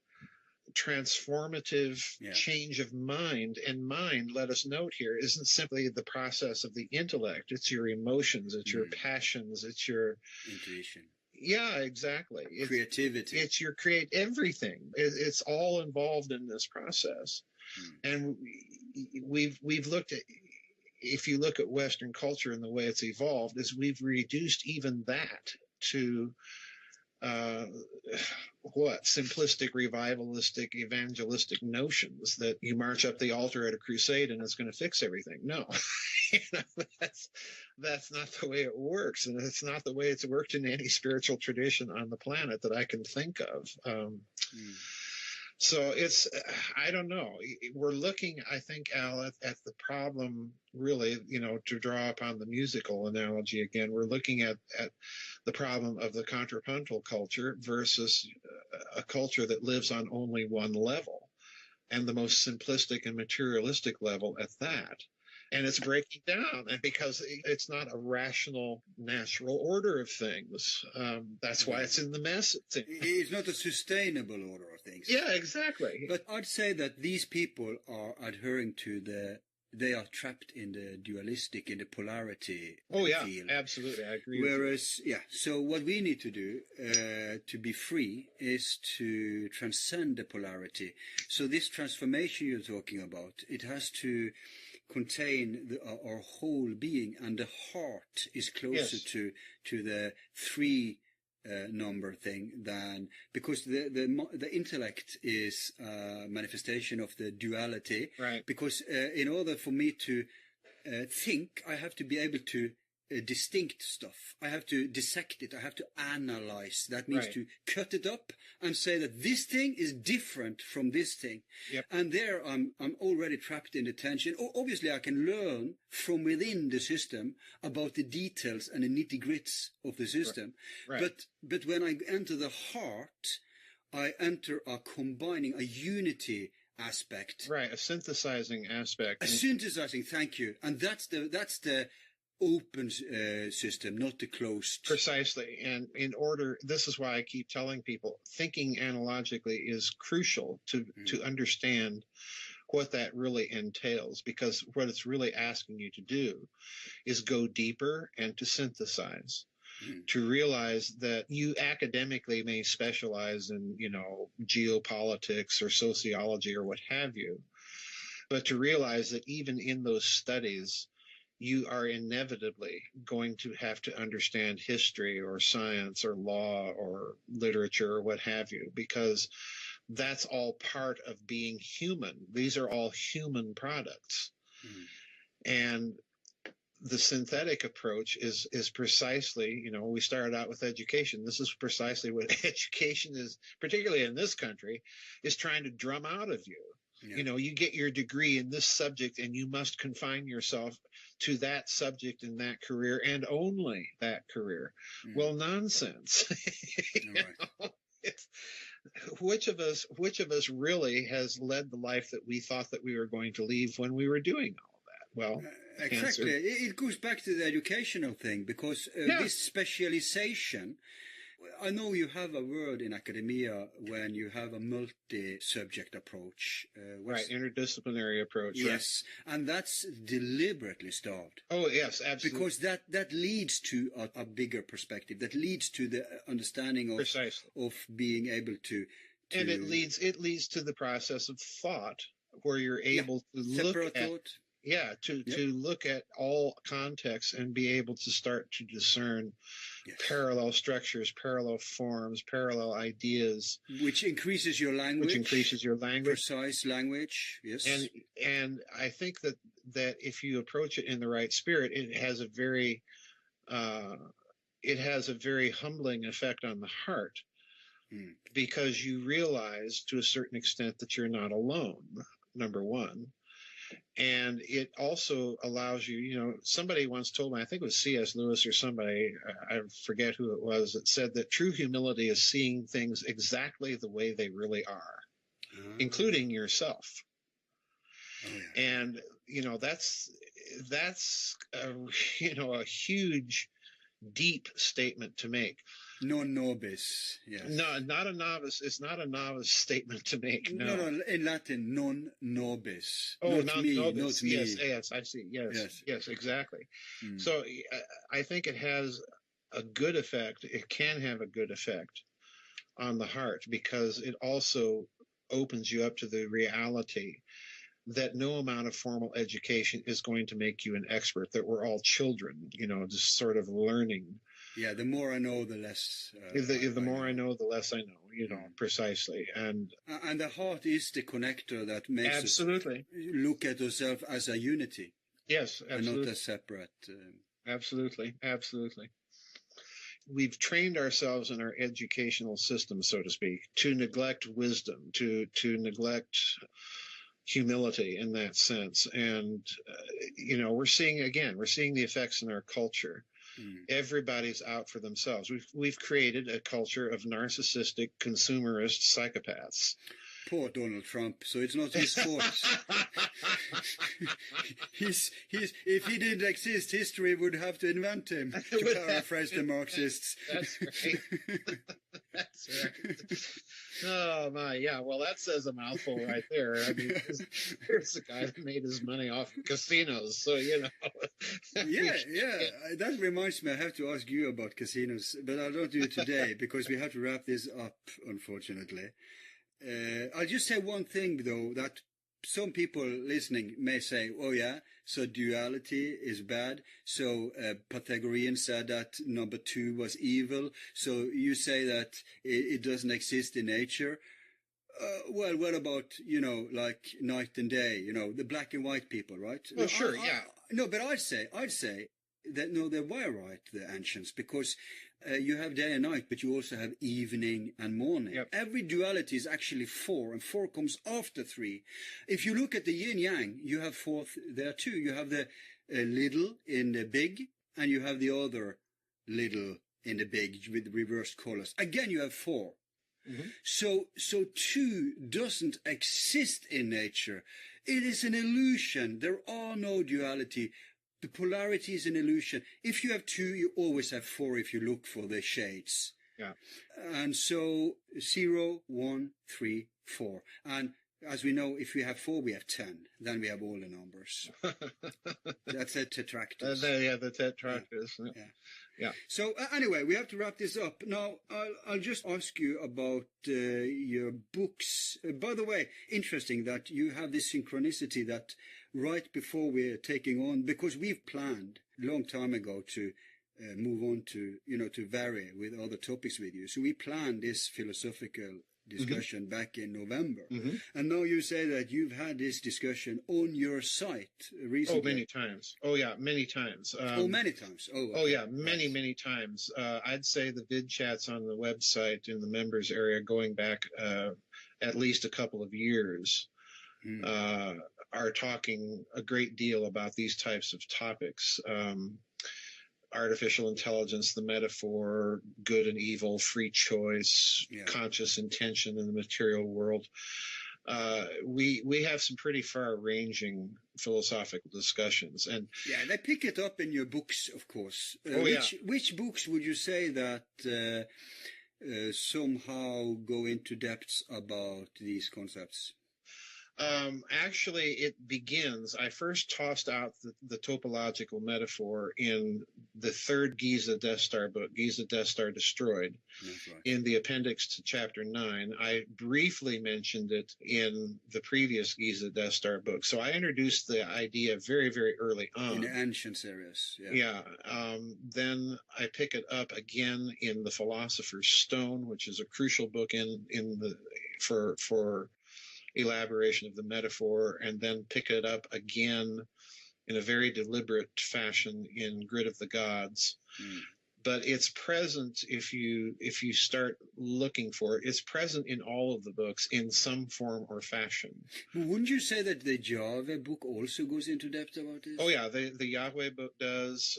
transformative change of mind. And mind, let us note here, isn't simply the process of the intellect. It's your emotions, it's your passions, it's your intuition. Yeah, exactly. Creativity. It's your everything. It's all involved in this process. And we've looked at, if you look at Western culture and the way it's evolved, is we've reduced even that to simplistic, revivalistic, evangelistic notions that you march up the altar at a crusade and it's going to fix everything. No, you know, that's not the way it works, and it's not the way it's worked in any spiritual tradition on the planet that I can think of. So it's, I don't know. We're looking, I think, Al, at the problem, really, you know, to draw upon the musical analogy again, we're looking at the problem of the contrapuntal culture versus a culture that lives on only one level, and the most simplistic and materialistic level at that. And it's breaking down, and because it's not a rational, natural order of things. That's why it's in the mess. It's not a sustainable order of things. Yeah, exactly. But I'd say that these people are adhering to they are trapped in the dualistic, in the polarity field. Absolutely, I agree. Whereas, so what we need to do to be free is to transcend the polarity. So this transformation you're talking about, it has to contain our whole being, and the heart is closer to the three number thing than, because the intellect is a manifestation of the duality. Right. Because in order for me to think, I have to be able to distinct stuff. I have to dissect it. I have to analyze. That means to cut it up and say that this thing is different from this thing. Yep. And there I'm already trapped in the tension. Obviously, I can learn from within the system about the details and the nitty-grits of the system. Right. But when I enter the heart, I enter a combining, a unity aspect. Right, a synthesizing aspect. A synthesizing, thank you. And that's the open system, not the closed. Precisely. And this is why I keep telling people, thinking analogically is crucial to understand what that really entails, because what it's really asking you to do is go deeper and to synthesize. To realize that you academically may specialize in, you know, geopolitics or sociology or what have you, but to realize that even in those studies, you are inevitably going to have to understand history or science or law or literature or what have you, because that's all part of being human. These are all human products. And the synthetic approach is precisely, we started out with education. This is precisely what education is, particularly in this country, is trying to drum out of you. Yeah. You get your degree in this subject and you must confine yourself to that subject in that career and only that career. Well, nonsense. Which of us really has led the life that we thought that we were going to leave when we were doing all of that? Well, exactly. It goes back to the educational thing, because this specialization, I know you have a word in academia when you have a multi-subject approach. Right, interdisciplinary approach. Yes, right. And that's deliberately starved. Oh, yes, absolutely. Because that leads to a bigger perspective, that leads to the understanding of being able to... And it leads to the process of thought, where you're able to look at... Thought. Yeah, to look at all contexts and be able to start to discern parallel structures, parallel forms, parallel ideas. Which increases your language. Precise language, yes. And I think that if you approach it in the right spirit, it has a very humbling effect on the heart, because you realize to a certain extent that you're not alone, number one. And it also allows you, somebody once told me, I think it was C.S. Lewis or somebody, I forget who it was, that said that true humility is seeing things exactly the way they really are, including yourself. Oh, yeah. And, that's a huge, deep statement to make. Non nobis, yes. No, not a novice. It's not a novice statement to make. No, in Latin, non nobis. Oh, not me, nobis. Not me. Yes, I see. Yes, exactly. So I think it has a good effect. It can have a good effect on the heart, because it also opens you up to the reality that no amount of formal education is going to make you an expert, that we're all children, just sort of learning. Yeah, the more I know, the less. The more I know, the less I know, precisely. And the heart is the connector that makes us look at ourselves as a unity. Yes, absolutely. And not as separate. Absolutely. We've trained ourselves in our educational system, so to speak, to neglect wisdom, to neglect humility in that sense. And, we're seeing the effects in our culture. Everybody's out for themselves. We've created a culture of narcissistic, consumerist psychopaths. Poor Donald Trump. So it's not his fault. If he didn't exist, history would have to invent him, to paraphrase the Marxists. That's right. That's right. Oh my, yeah. Well, that says a mouthful right there. I mean, here's the guy that made his money off of casinos. So Yeah. That reminds me. I have to ask you about casinos, but I'll not do it today because we have to wrap this up, unfortunately. I'll just say one thing, though, that some people listening may say, oh, yeah, so duality is bad. So Pythagorean said that number 2 was evil. So you say that it doesn't exist in nature. Well, what about, like night and day, the black and white people, right? Well, sure, yeah. No, but I'd say that, no, they were right, the ancients, because you have day and night, but you also have evening and morning. Yep. Every duality is actually 4, and 4 comes after 3. If you look at the yin-yang, you have 4 there too. You have the little in the big, and you have the other little in the big with reversed colors. Again, you have 4. Mm-hmm. So 2 doesn't exist in nature. It is an illusion. There are no duality. The polarity is an illusion. If you have 2, you always have 4 if you look for the shades. Yeah. And so 0, 1, 3, 4. And as we know, if we have 4, we have 10. Then we have all the numbers. That's a tetractys. The tetractys. Yeah. So anyway, we have to wrap this up. Now, I'll just ask you about your books. By the way, interesting that you have this synchronicity that right before we're taking on, because we've planned a long time ago to move on to, to vary with other topics with you. So we planned this philosophical discussion back in November. And now you say that you've had this discussion on your site recently. Oh, many times. Oh, yeah, many times. Many times. Okay. Oh, yeah, many times. I'd say the vid chats on the website in the members area going back at least a couple of years are talking a great deal about these types of topics. Artificial intelligence, the metaphor, good and evil, free choice, conscious intention in the material world. We have some pretty far-ranging philosophical discussions, and they pick it up in your books, of course. Which books would you say that somehow go into depths about these concepts? Actually, it begins. I first tossed out the topological metaphor in the third Giza Death Star book, Giza Death Star Destroyed. That's right. In the appendix to chapter 9. I briefly mentioned it in the previous Giza Death Star book. So I introduced the idea very, very early on. In the ancient series. Then I pick it up again in the Philosopher's Stone, which is a crucial book for elaboration of the metaphor, and then pick it up again in a very deliberate fashion in Grid of the Gods. But it's present if you start looking for it. It's present in all of the books in some form or fashion. Wouldn't you say that the Yahweh book also goes into depth about this? Oh yeah, the Yahweh book does.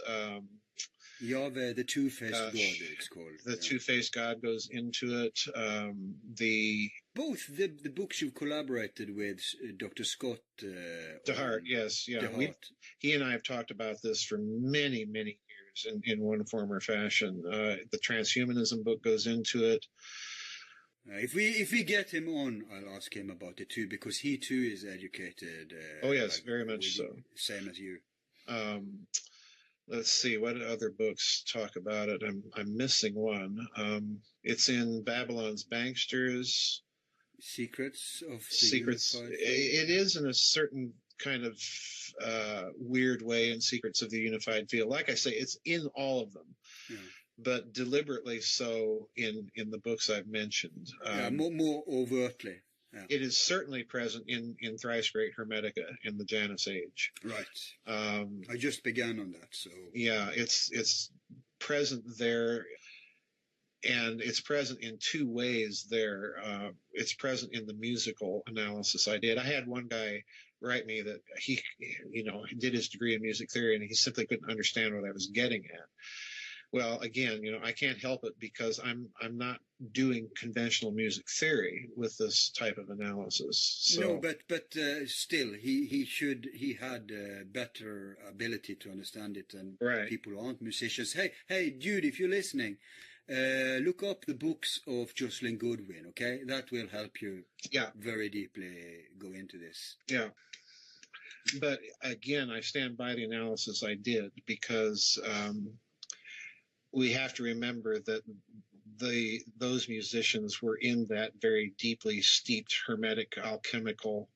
Yahweh, the two-faced God, it's called. The two-faced God goes into it. Both the books you've collaborated with, Dr. Scott DeHart, yes, yeah. He and I have talked about this for many, many years in one form or fashion. The transhumanism book goes into it. If we get him on, I'll ask him about it too, because he too is educated. Oh yes, very much so. Same as you. Let's see, what other books talk about it? I'm missing one. It's in Babylon's Banksters. Secrets of the Secrets. It is in a certain kind of weird way in Secrets of the Unified Field. Like I say, it's in all of them, but deliberately so in the books I've mentioned. More overtly. Yeah. It is certainly present in Thrice Great Hermetica in the Janus Age. Right. I just began on that, so yeah, it's present there. And it's present in two ways there. It's present in the musical analysis I did. I had one guy write me that he did his degree in music theory and he simply couldn't understand what I was getting at. Well, again, I can't help it because I'm not doing conventional music theory with this type of analysis. So. No, but still, he had better ability to understand it than people who aren't musicians. Hey, Jude, if you're listening. Look up the books of Jocelyn Goodwin, okay? That will help you very deeply go into this. Yeah. But again, I stand by the analysis I did because we have to remember that those musicians were in that very deeply steeped hermetic alchemical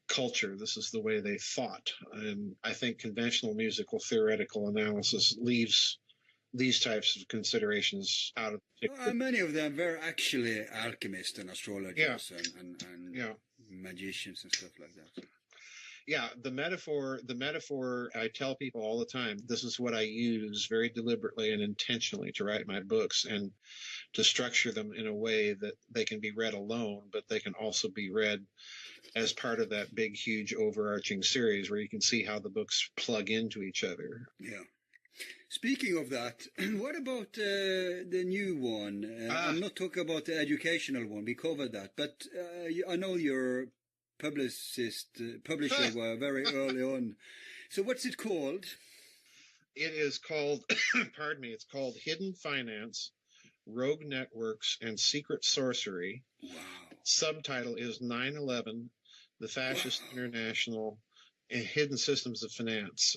culture. This is the way they thought. And I think conventional musical theoretical analysis leaves these types of considerations out of the picture. Many of them were actually alchemists and astrologers and magicians and stuff like that. Yeah, the metaphor, I tell people all the time, this is what I use very deliberately and intentionally to write my books and to structure them in a way that they can be read alone, but they can also be read as part of that big, huge, overarching series where you can see how the books plug into each other. Yeah. Speaking of that, what about the new one? I'm not talking about the educational one. We covered that. But I know your publisher were very early on. So what's it called? It is called, it's called Hidden Finance, Rogue Networks, and Secret Sorcery. Wow. Subtitle is 9/11, the Fascist International, and Hidden Systems of Finance.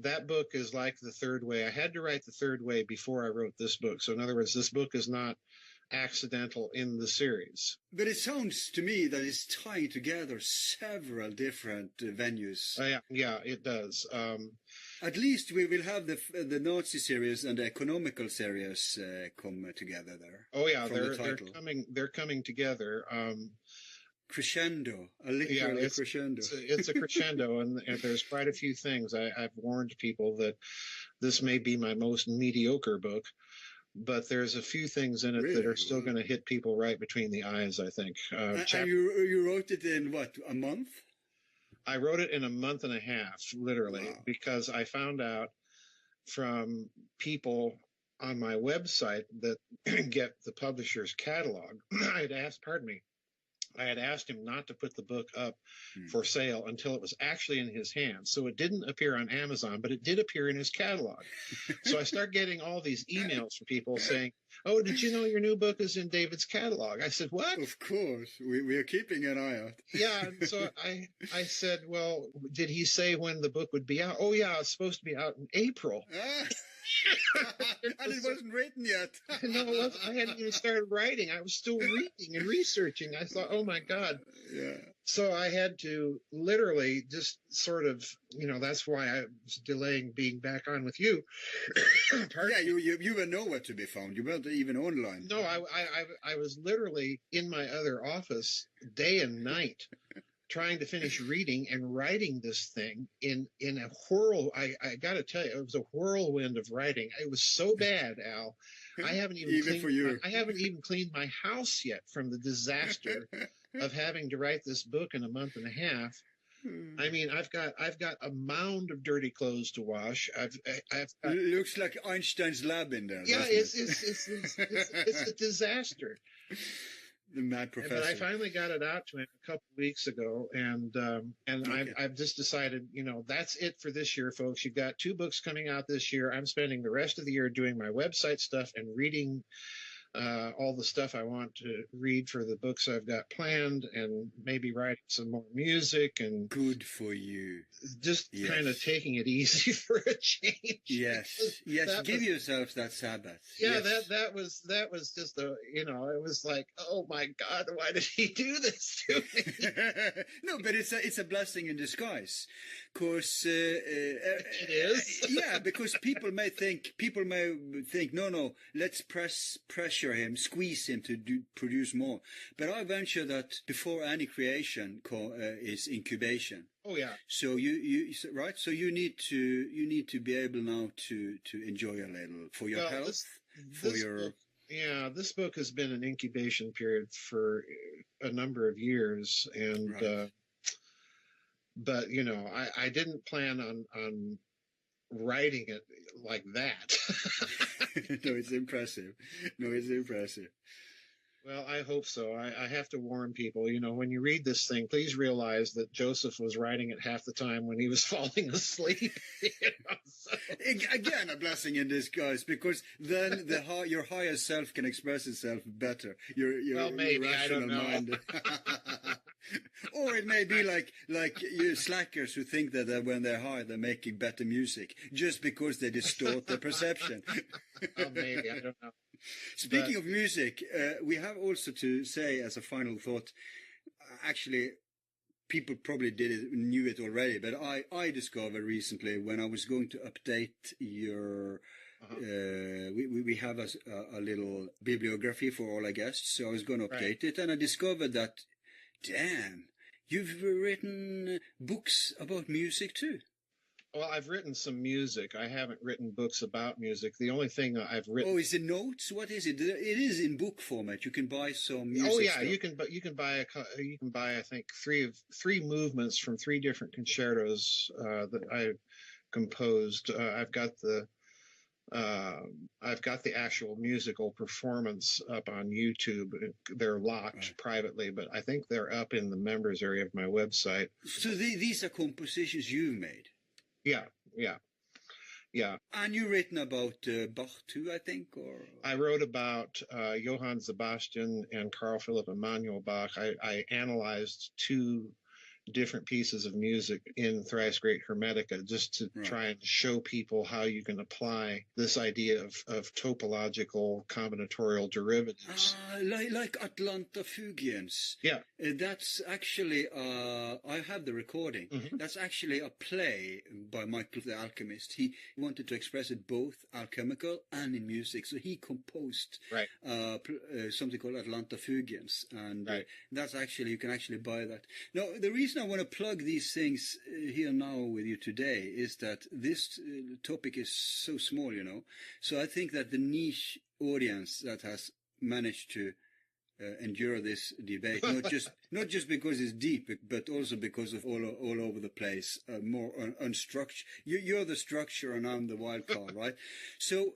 That book is like the Third Way. I had to write the Third Way before I wrote this book. So in other words, this book is not accidental in the series. But it sounds to me that it's tying together several different venues. Yeah, it does. At least we will have the Nazi series and the economical series come together there. Oh yeah, they're coming together. Crescendo, a crescendo. It's a crescendo, and there's quite a few things. I've warned people that this may be my most mediocre book, but there's a few things in it that are still going to hit people right between the eyes, I think. And you wrote it in what, a month? I wrote it in a month and a half, literally, because I found out from people on my website that get the publisher's catalog. I had asked him not to put the book up for sale until it was actually in his hands. So it didn't appear on Amazon, but it did appear in his catalog. So I start getting all these emails from people saying, "Oh, did you know your new book is in David's catalog?" I said, "What?" Of course. We are keeping an eye out. Yeah. So I said, "Well, did he say when the book would be out?" "Oh, yeah, it's supposed to be out in April." And it wasn't written yet. No, it wasn't. I hadn't even started writing. I was still reading and researching. I thought, oh my God. Yeah. So I had to literally just sort of, that's why I was delaying being back on with you. Yeah, you were nowhere to be found. You weren't even online. No, I was literally in my other office day and night, trying to finish reading and writing this thing in a whirl. I got to tell you, it was a whirlwind of writing. It was so bad, Al. I haven't even cleaned my house yet from the disaster of having to write this book in a month and a half. I mean, I've got a mound of dirty clothes to wash. I've got, it looks like Einstein's lab in there. Yeah, it's a disaster. The mad professor. But I finally got it out to him a couple of weeks ago, and I've just decided, that's it for this year, folks. You've got 2 books coming out this year. I'm spending the rest of the year doing my website stuff and reading all the stuff I want to read for the books I've got planned, and maybe writing some more music. And good for you. Just kind of taking it easy for a change. Yes, give yourself that Sabbath. Yeah, yes. that was just it was like, oh my God, why did he do this to me? No, but it's a blessing in disguise, because it is. Yeah, because people may think, no, let's pressure him, squeeze him to produce more. But I venture that before any creation is incubation. Oh yeah. So you right. So you need to be able now to enjoy a little for your health, this book has been an incubation period for a number of years, and right. But I didn't plan on writing it like that. No, it's impressive. Well, I hope so. I have to warn people, when you read this thing, please realize that Joseph was writing it half the time when he was falling asleep. Again, a blessing in disguise, because then your higher self can express itself better. Your maybe, rational I don't know. mind. Or it may be like you slackers who think that when they're high, they're making better music just because they distort their perception. Oh, maybe, I don't know. Speaking of music, we have also to say as a final thought, actually, people probably knew it already, but I discovered recently when I was going to update your... we have a little bibliography for all our guests, so I was going to update it, and I discovered that, damn, you've written books about music too. Well, I've written some music. I haven't written books about music. The only thing I've written... Oh, is it notes? What is it? It is in book format. You can buy some music. Oh yeah, stuff. you can buy I think three movements from 3 different concertos that I composed. I've got the actual musical performance up on YouTube. They're locked privately, but I think they're up in the members area of my website. So these are compositions you've made. Yeah. And you've written about Bach too, I think, or I wrote about Johann Sebastian and Carl Philipp Emanuel Bach. I analyzed 2 different pieces of music in Thrice Great Hermetica, just to try and show people how you can apply this idea of topological combinatorial derivatives. Like Atlanta Fugians. Yeah. That's actually, I have the recording. Mm-hmm. That's actually a play by Michael the Alchemist. He wanted to express it both alchemical and in music, so he composed something called Atlanta Fugians, and that's actually, you can actually buy that. Now, the reason I want to plug these things here now with you today is that this topic is so small, so I think that the niche audience that has managed to endure this debate, not just because it's deep, but also because of all over the place, more unstructured. You're the structure and I'm the wild card, right? So,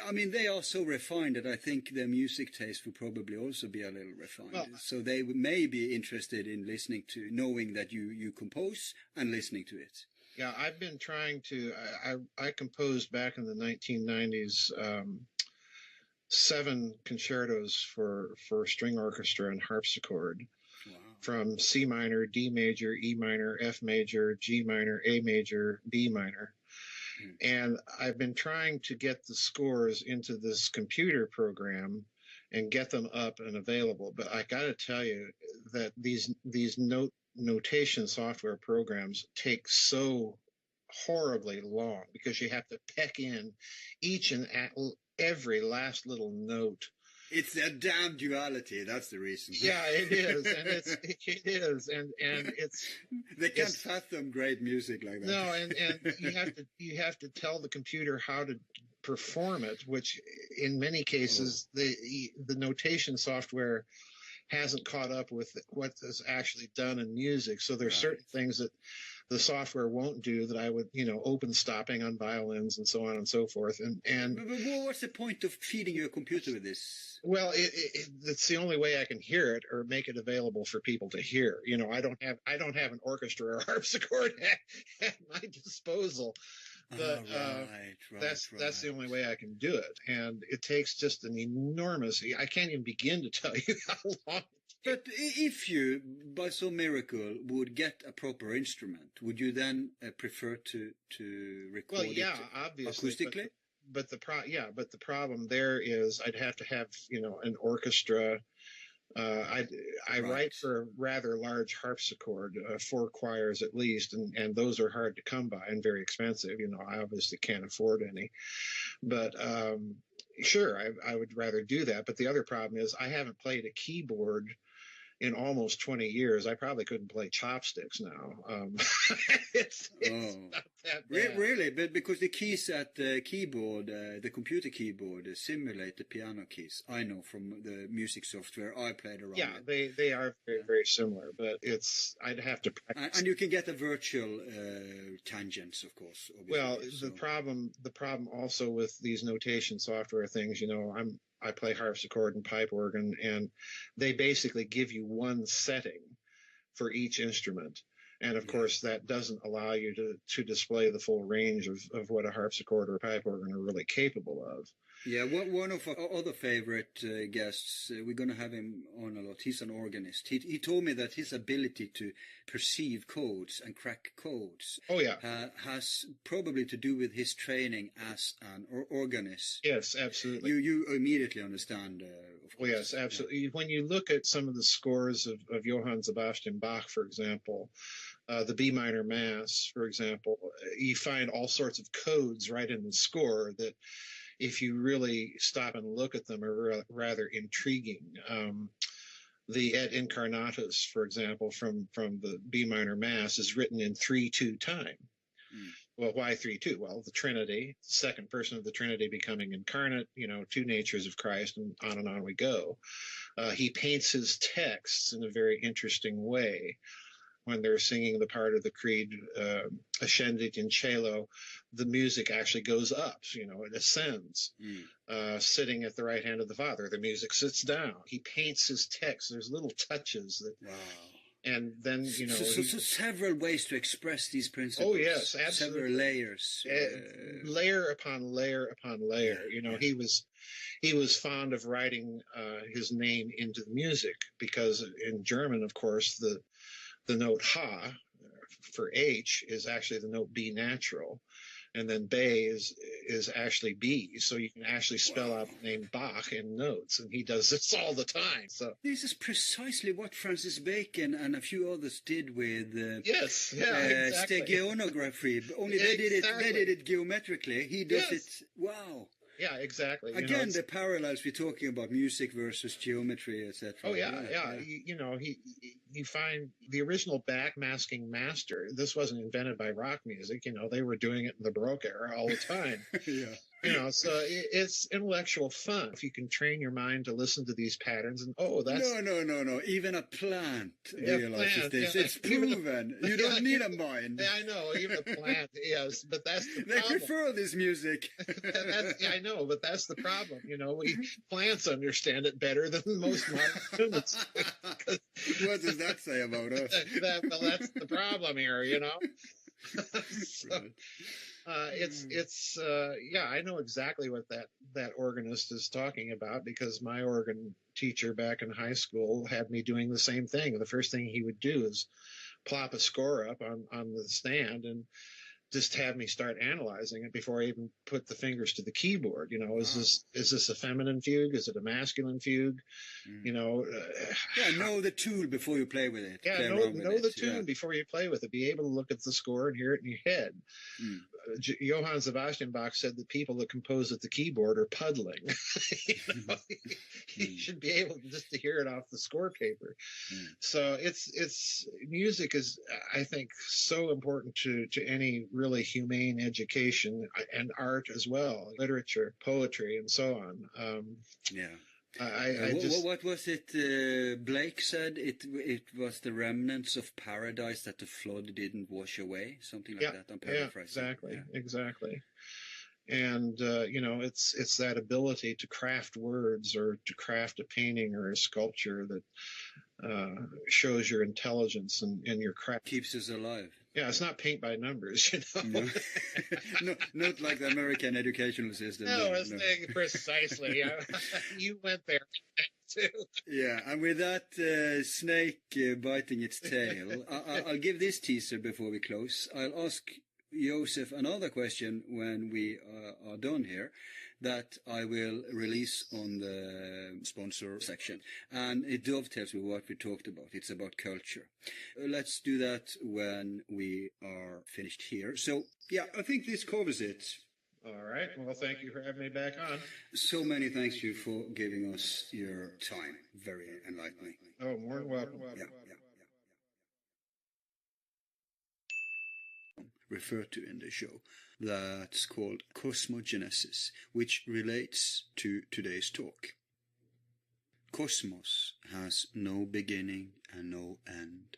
I mean, they are so refined that I think their music taste will probably also be a little refined. Well, so they may be interested in listening to, knowing that you compose and listening to it. Yeah, I've been trying to. I composed back in the 1990s. 7 concertos for string orchestra and harpsichord. Wow. From C minor, D major, E minor, F major, G minor, A major, B minor. And I've been trying to get the scores into this computer program and get them up and available. But I got to tell you that these notation software programs take so horribly long, because you have to peck in each and every last little note. It's that damn duality. That's the reason. Yeah, it is, and it is, and it's. They can't fathom great music like that. No, and you have to tell the computer how to perform it, which in many cases the notation software hasn't caught up with what is actually done in music. So there's certain things that the software won't do that I would, open stopping on violins and so on and so forth. And but what's the point of feeding your computer with this? Well, it's the only way I can hear it or make it available for people to hear. I don't have an orchestra or harpsichord at my disposal. But that's the only way I can do it, and it takes just an enormous. I can't even begin to tell you how long. But if you, by some miracle, would get a proper instrument, would you then prefer to record it obviously, acoustically? But the problem there is I'd have to have an orchestra. I write for a rather large harpsichord, 4 choirs at least, and those are hard to come by and very expensive. I obviously can't afford any, but sure, I would rather do that. But the other problem is I haven't played a keyboard in almost 20 years. I probably couldn't play chopsticks now. It's not that bad. Really? But because the keys at the keyboard, the computer keyboard, simulate the piano keys. I know from the music software I played around. Yeah, they are very, very similar, but I'd have to practice. And you can get the virtual tangents, of course. Well, the problem also with these notation software things, I play harpsichord and pipe organ, and they basically give you one setting for each instrument. And of course, that doesn't allow you to display the full range of what a harpsichord or a pipe organ are really capable of. Yeah, one of our other favorite guests, we're going to have him on a lot. He's an organist. He told me that his ability to perceive codes and crack codes has probably to do with his training as an organist. Yes, absolutely. You immediately understand, of course. Yes, absolutely. Yeah. When you look at some of the scores of Johann Sebastian Bach, for example, the B minor Mass, for example, you find all sorts of codes right in the score that, if you really stop and look at them, are rather intriguing. The Et Incarnatus, for example, from the B minor Mass, is written in 3/2 time. Well, why 3/2? Well, the Trinity, second person of the Trinity becoming incarnate, 2 natures of Christ, and on we go. He paints his texts in a very interesting way. When they're singing the part of the Creed, Ascendit in Cielo, the music actually goes up, it ascends. Sitting at the right hand of the Father, the music sits down. He paints his text. There's little touches that. Wow. And then, So several ways to express these principles. Oh, yes, absolutely. Several layers. Layer upon layer upon layer. He was fond of writing his name into the music, because in German, of course, the the note ha for H is actually the note B natural. And then Bay is actually B, so you can actually spell out the name Bach in notes, and he does this all the time. So this is precisely what Francis Bacon and a few others did with exactly. steganography. Only they did it geometrically. He does it. Wow. Yeah, exactly. Again, the parallels we're talking about, music versus geometry, etc. Oh yeah. You find the original backmasking master. This wasn't invented by rock music. They were doing it in the Baroque era all the time. Yeah. So it's intellectual fun if you can train your mind to listen to these patterns. And that's no. Even a plant realizes this. Yeah. It's proven. You don't need a mind. Yeah, I know. Even a plant, yes, but that's the they problem. prefer this music. I know, but that's the problem. Plants understand it better than most modern humans. What does that say about us? Well, that's the problem here. So, I know exactly what that organist is talking about, because my organ teacher back in high school had me doing the same thing. The first thing he would do is plop a score up on the stand and just have me start analyzing it before I even put the fingers to the keyboard. Is this a feminine fugue? Is it a masculine fugue? Know the tool before you play with it. Yeah, know the tune before you play with it. Be able to look at the score and hear it in your head. Johann Sebastian Bach said that people that compose at the keyboard are puddling. You should be able just to hear it off the score paper. So it's music is, I think, so important to any really humane education, and art as well, literature, poetry, and so on. What was it Blake said? It was the remnants of paradise that the flood didn't wash away, something like that. I'm paraphrasing. Exactly. And it's that ability to craft words or to craft a painting or a sculpture that shows your intelligence and your craft. Keeps us alive. Yeah, it's not paint by numbers, No, not like the American educational system. No. Precisely. You went there too. Yeah, and with that snake biting its tail, I'll give this teaser before we close. I'll ask Joseph another question when we are done here, that I will release on the sponsor section. And it dovetails with what we talked about. It's about culture. Let's do that when we are finished here. So, I think this covers it. All right. Well, thank you for having me back on. So many thanks to you for giving us your time. Very enlightening. Oh, more than welcome. Yeah. Referred to in the show, that's called cosmogenesis, which relates to today's talk. Cosmos has no beginning and no end.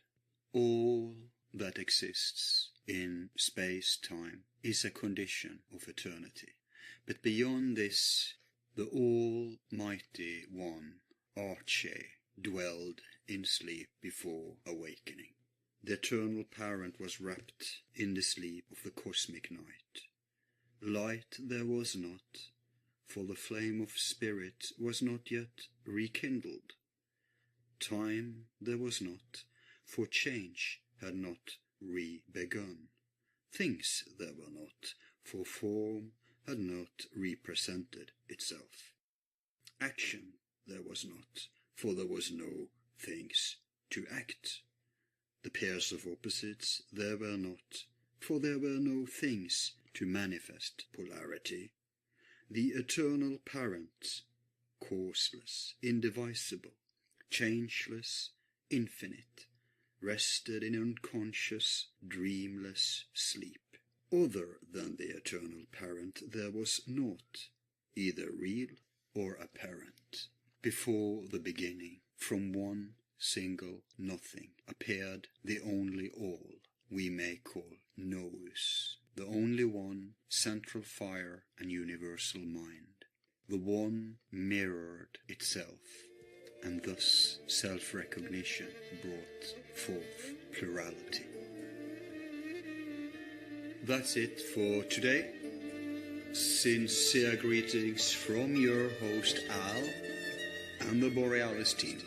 All that exists in space-time is a condition of eternity. But beyond this, the Almighty One, Arche, dwelled in sleep before awakening. The eternal parent was wrapped in the sleep of the cosmic night. Light there was not, for the flame of spirit was not yet rekindled. Time there was not, for change had not re-begun. Things there were not, for form had not represented itself. Action there was not, for there was no things to act. The pairs of opposites there were not, for there were no things to manifest polarity. The eternal parent, causeless, indivisible, changeless, infinite, rested in unconscious, dreamless sleep. Other than the eternal parent there was naught, either real or apparent. Before the beginning, from one single nothing, appeared the only all we may call Nous, the only one, central fire and universal mind. The one mirrored itself, and thus self-recognition brought forth plurality. That's it for today. Sincere greetings from your host Al and the Borealis team.